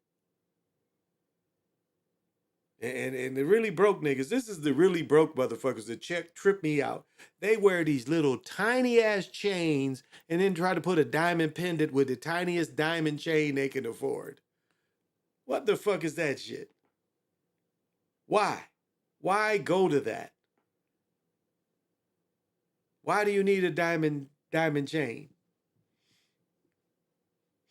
And the really broke niggas, this is the really broke motherfuckers that trip me out. They wear these little tiny ass chains and then try to put a diamond pendant with the tiniest diamond chain they can afford. What the fuck is that shit? Why? Why go to that? Why do you need a diamond chain?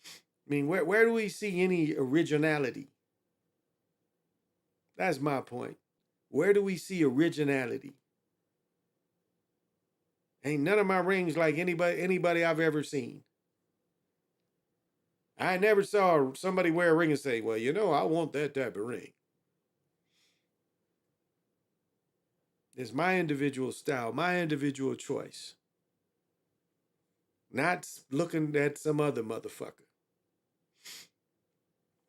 I mean, where do we see any originality? That's my point. Where do we see originality? Ain't none of my rings like anybody I've ever seen. I never saw somebody wear a ring and say, well, I want that type of ring. It's my individual style, my individual choice. Not looking at some other motherfucker.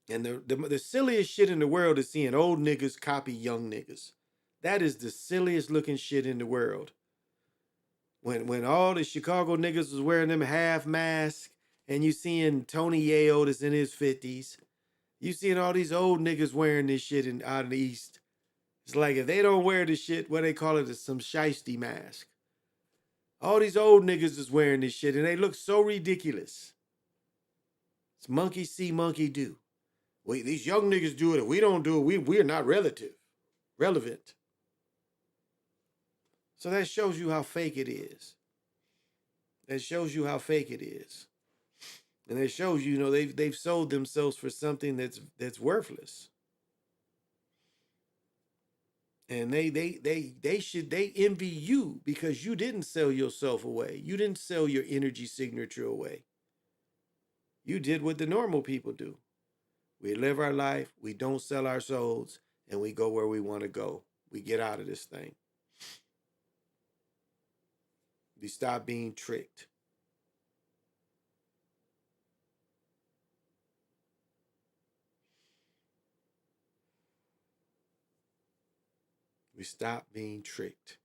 And the silliest shit in the world is seeing old niggas copy young niggas. That is the silliest looking shit in the world. When all the Chicago niggas was wearing them half masks, and you seeing Tony Yayo that's in his 50s, you seeing all these old niggas wearing this shit out in the East. It's like if they don't wear this shit, what they call it is some shiesty mask. All these old niggas is wearing this shit, and they look so ridiculous. It's monkey see, monkey do. These young niggas do it. If we don't do it, we're not relevant. So that shows you how fake it is. That shows you how fake it is. And it shows you, they've sold themselves for something that's worthless. And they envy you because you didn't sell yourself away. You didn't sell your energy signature away. You did what the normal people do. We live our life, we don't sell our souls, and we go where we want to go. We get out of this thing. We stop being tricked. We stop being tricked.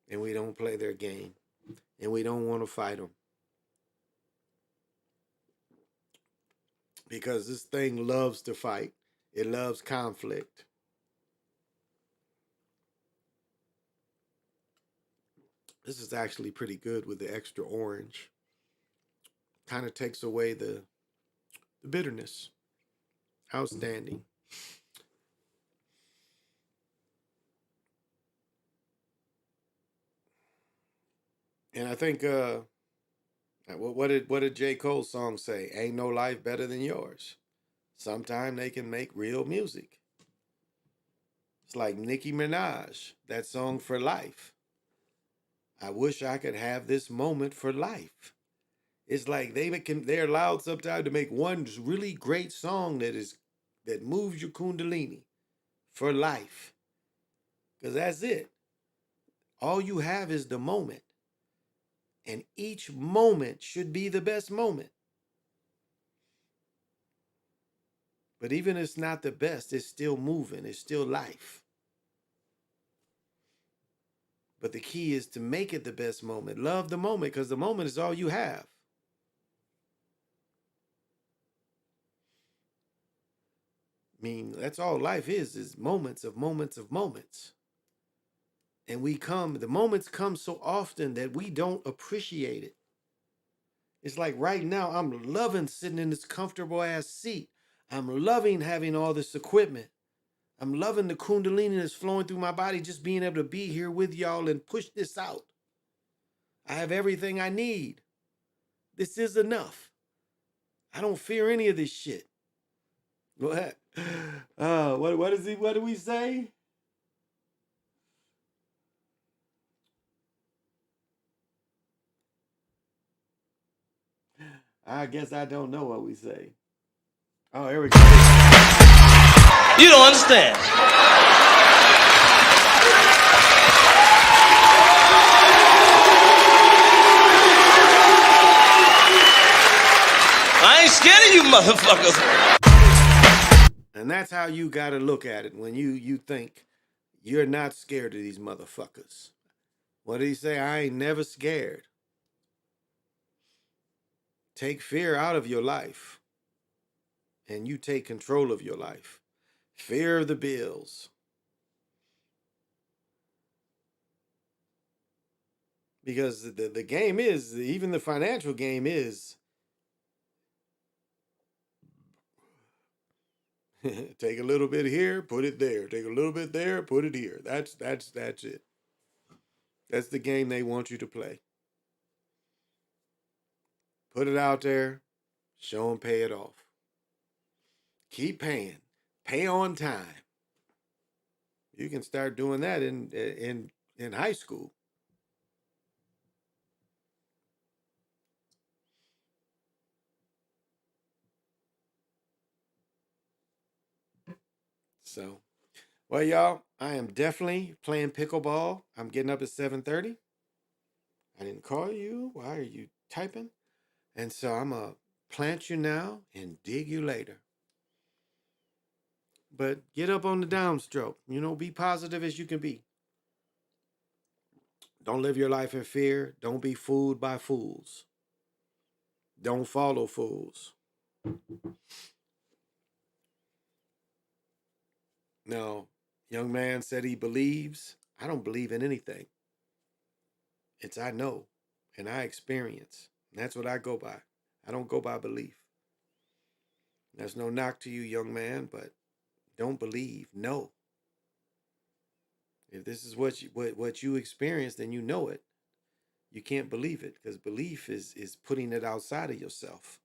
And we don't play their game. And we don't want to fight them. Because this thing loves to fight. It loves conflict. This is actually pretty good with the extra orange. Kind of takes away the bitterness. Outstanding. And I think what did J. Cole's song say? Ain't no life better than yours. Sometime they can make real music. It's like Nicki Minaj, that song For Life. I wish I could have this moment for life. It's like they're allowed sometimes to make one really great song that moves your kundalini for life. Because that's it. All you have is the moment. And each moment should be the best moment. But even if it's not the best, it's still moving. It's still life. But the key is to make it the best moment. Love the moment, because the moment is all you have. I mean, that's all life is moments of moments of moments. And the moments come so often that we don't appreciate it. It's like right now, I'm loving sitting in this comfortable ass seat. I'm loving having all this equipment. I'm loving the kundalini that's flowing through my body, just being able to be here with y'all and push this out. I have everything I need. This is enough. I don't fear any of this shit. What? What do we say? I guess I don't know what we say. Oh, here we go. You don't understand. I ain't scared of you motherfuckers. And that's how you got to look at it when you think you're not scared of these motherfuckers. What did he say? I ain't never scared. Take fear out of your life, and you take control of your life. Fear of the bills. Because the game is, even the financial game is, take a little bit here, put it there. Take a little bit there, put it here. That's it. That's the game they want you to play. Put it out there, show them pay it off. Keep paying. Pay on time. You can start doing that in high school. So, well, y'all, I am definitely playing pickleball. I'm getting up at 7:30. I didn't call you. Why are you typing? And so I'm going to plant you now and dig you later. But get up on the downstroke. Be positive as you can be. Don't live your life in fear. Don't be fooled by fools. Don't follow fools. Now, young man said he believes. I don't believe in anything. It's I know and I experience. And that's what I go by. I don't go by belief. There's no knock to you, young man, but don't believe. Know. If this is what you experience, then you know it. You can't believe it, because belief is putting it outside of yourself.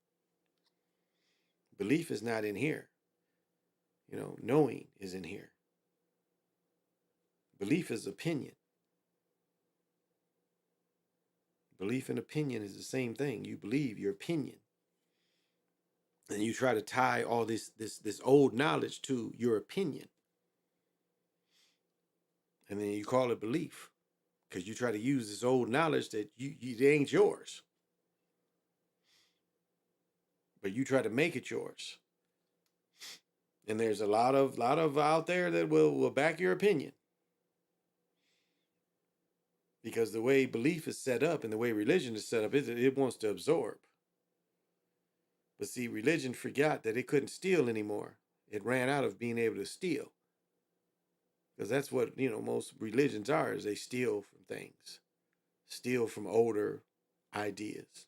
Belief is not in here. Knowing is in here. Belief is opinion. Belief and opinion is the same thing. You believe your opinion. And you try to tie all this old knowledge to your opinion. And then you call it belief. Because you try to use this old knowledge that it ain't yours. But you try to make it yours. And there's a lot of out there that will back your opinion. Because the way belief is set up and the way religion is set up, it wants to absorb. But see, religion forgot that it couldn't steal anymore. It ran out of being able to steal. Because that's what, most religions are, is they steal from things. Steal from older ideas.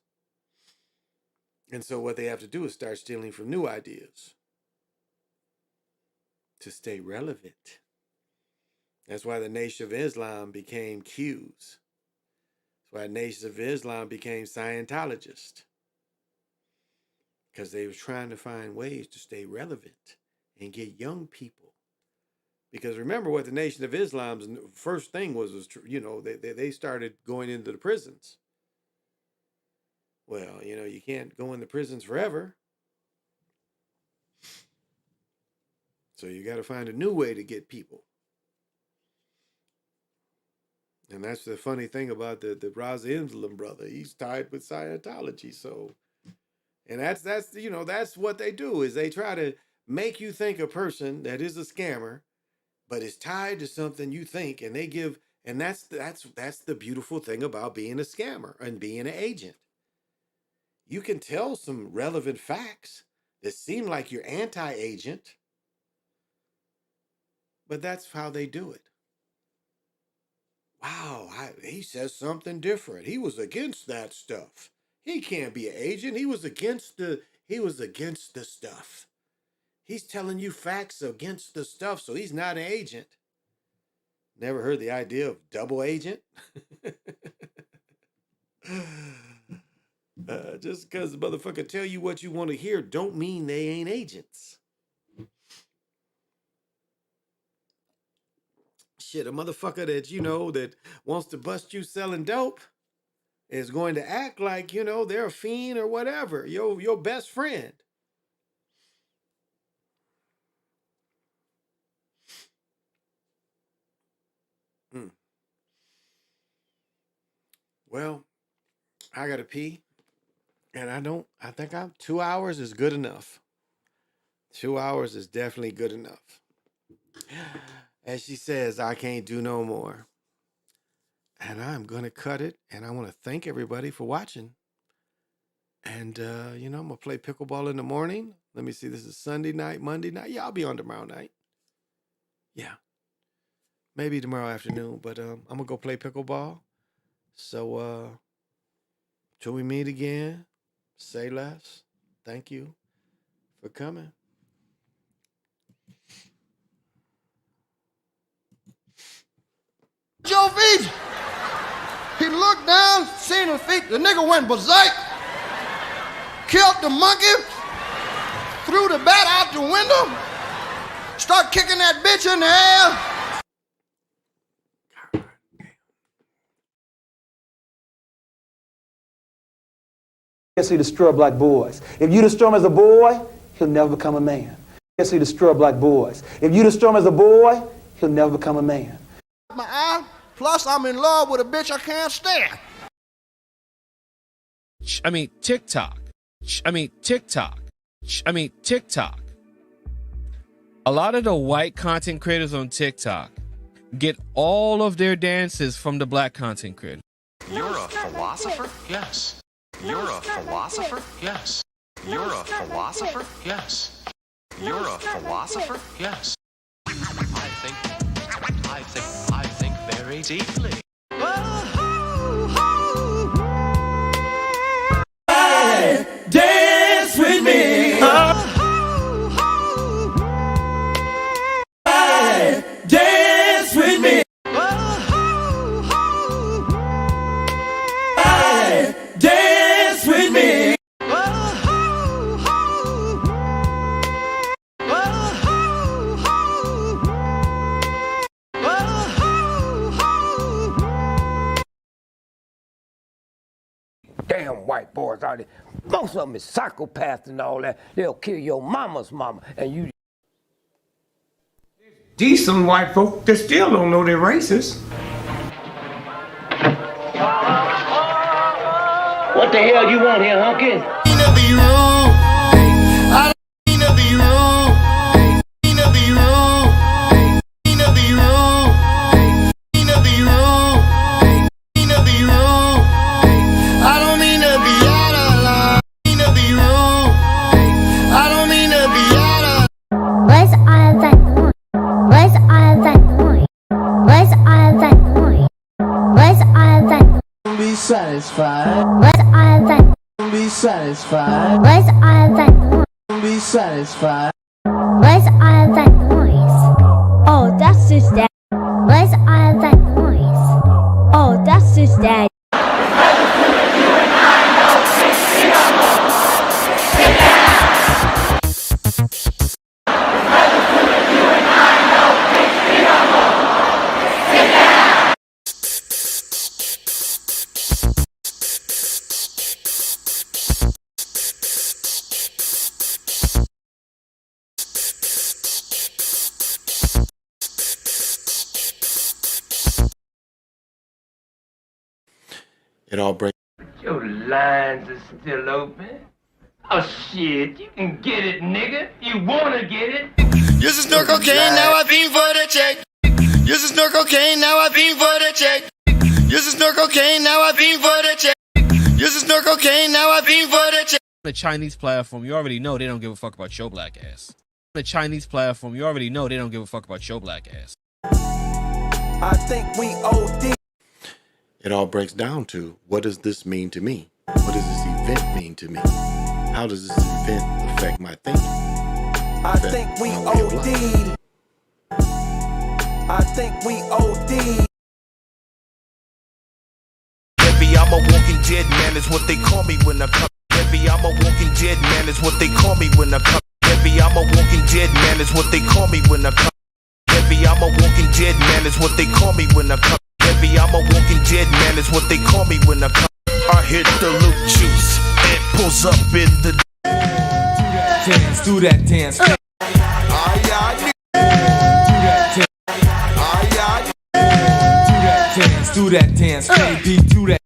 And so what they have to do is start stealing from new ideas. To stay relevant. That's why the Nation of Islam became Qs. That's why the Nation of Islam became Scientologists. Because they were trying to find ways to stay relevant and get young people. Because remember what the Nation of Islam's first thing was they started going into the prisons. Well, you can't go in the prisons forever. So you got to find a new way to get people. And that's the funny thing about the Raza Islam brother. He's tied with Scientology. So, and that's what they do, is they try to make you think a person that is a scammer, but is tied to something you think, and they give, and that's the beautiful thing about being a scammer and being an agent. You can tell some relevant facts that seem like you're anti-agent, but that's how they do it. Wow, he says something different. He was against that stuff. He can't be an agent. He was against the stuff. He's telling you facts against the stuff, so he's not an agent. Never heard the idea of double agent? Just because the motherfucker tell you what you want to hear don't mean they ain't agents. Shit, a motherfucker that, that wants to bust you selling dope is going to act like, they're a fiend or whatever, your best friend. Well, I gotta pee. And I think 2 hours is good enough. 2 hours is definitely good enough. As she says, I can't do no more. And I'm going to cut it. And I want to thank everybody for watching. And, I'm going to play pickleball in the morning. Let me see. This is Sunday night, Monday night. Yeah, I'll be on tomorrow night. Yeah. Maybe tomorrow afternoon. But I'm going to go play pickleball. So, till we meet again, say less. Thank you for coming. Joe Visa. He looked down, seen his feet. The nigga went berserk, killed the monkey, threw the bat out the window, start kicking that bitch in the air. Yes, he destroy black boys. If you destroy him as a boy, he'll never become a man. Yes, he destroy black boys. If you destroy him as a boy, he'll never become a man. My eye, plus I'm in love with a bitch I can't stand. TikTok. TikTok. A lot of the white content creators on TikTok get all of their dances from the black content creators. You're a philosopher? Yes. You're a philosopher? Yes. You're a philosopher? Yes. You're a philosopher? Yes. I think very deeply. Dance with me. Dance with me. Dance with me. Damn white boys out there. Most of them is psychopaths and all that. They'll kill your mama's mama. And you. Decent white folk that still don't know they're racist. What the hell you want here, hunky? Satisfied. Be satisfied. Be satisfied. Oh, that's his dad. Where's all that noise? Oh, that's his dad. It all breaks. Your lines are still open. Oh shit, you can get it, nigga. You wanna get it? Used to snort cocaine, now I fiend for the check. Used to snort cocaine, now I fiend for the check. Used to snort cocaine, now I fiend for the check. Used to snort cocaine, now I fiend for the check. The Chinese platform, you already know they don't give a fuck about your black ass. The Chinese platform, you already know they don't give a fuck about your black ass. I think we OD. It all breaks down to, what does this mean to me? What does this event mean to me? How does this event affect my thinking? I think we OD. I think we OD. Baby, I'm a walking dead man, is what they call me when I come. Baby, I'm a walking dead man, is what they call me when I come. Baby, I'm a walking dead man, is what they call me when I come. Baby, I'm a walking dead man, is what they call me when I come. Baby, I'm a walking dead man, is what they call me when I come. I hit the loop juice, it pulls up in the. Do that dance. Do that dance. Do that dance, baby. Do that.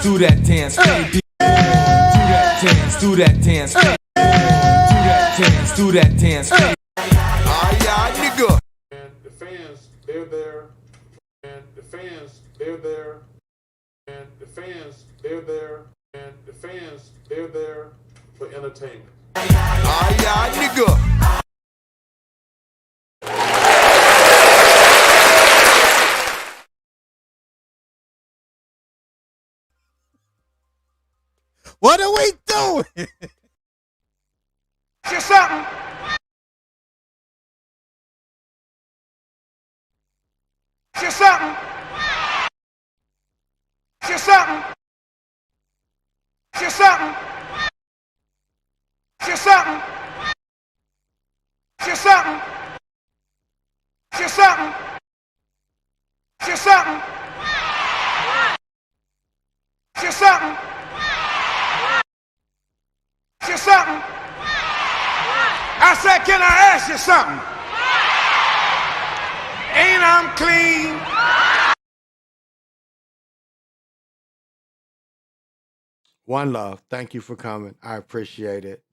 Do that dance, baby. Do that dance. Do that dance. Do that dance. Do that dance, baby. Nigga. And the fans, they're there. And the fans, they're there. And the fans, they're there. And the fans, they're there for entertainment. Nigga. What are we doing? Just something. Just something. Just something. Just something. Just something. Just something. Just something. Just something. Just something. Just something. I said, can I ask you something? Ain't I'm clean? One love. Thank you for coming. I appreciate it.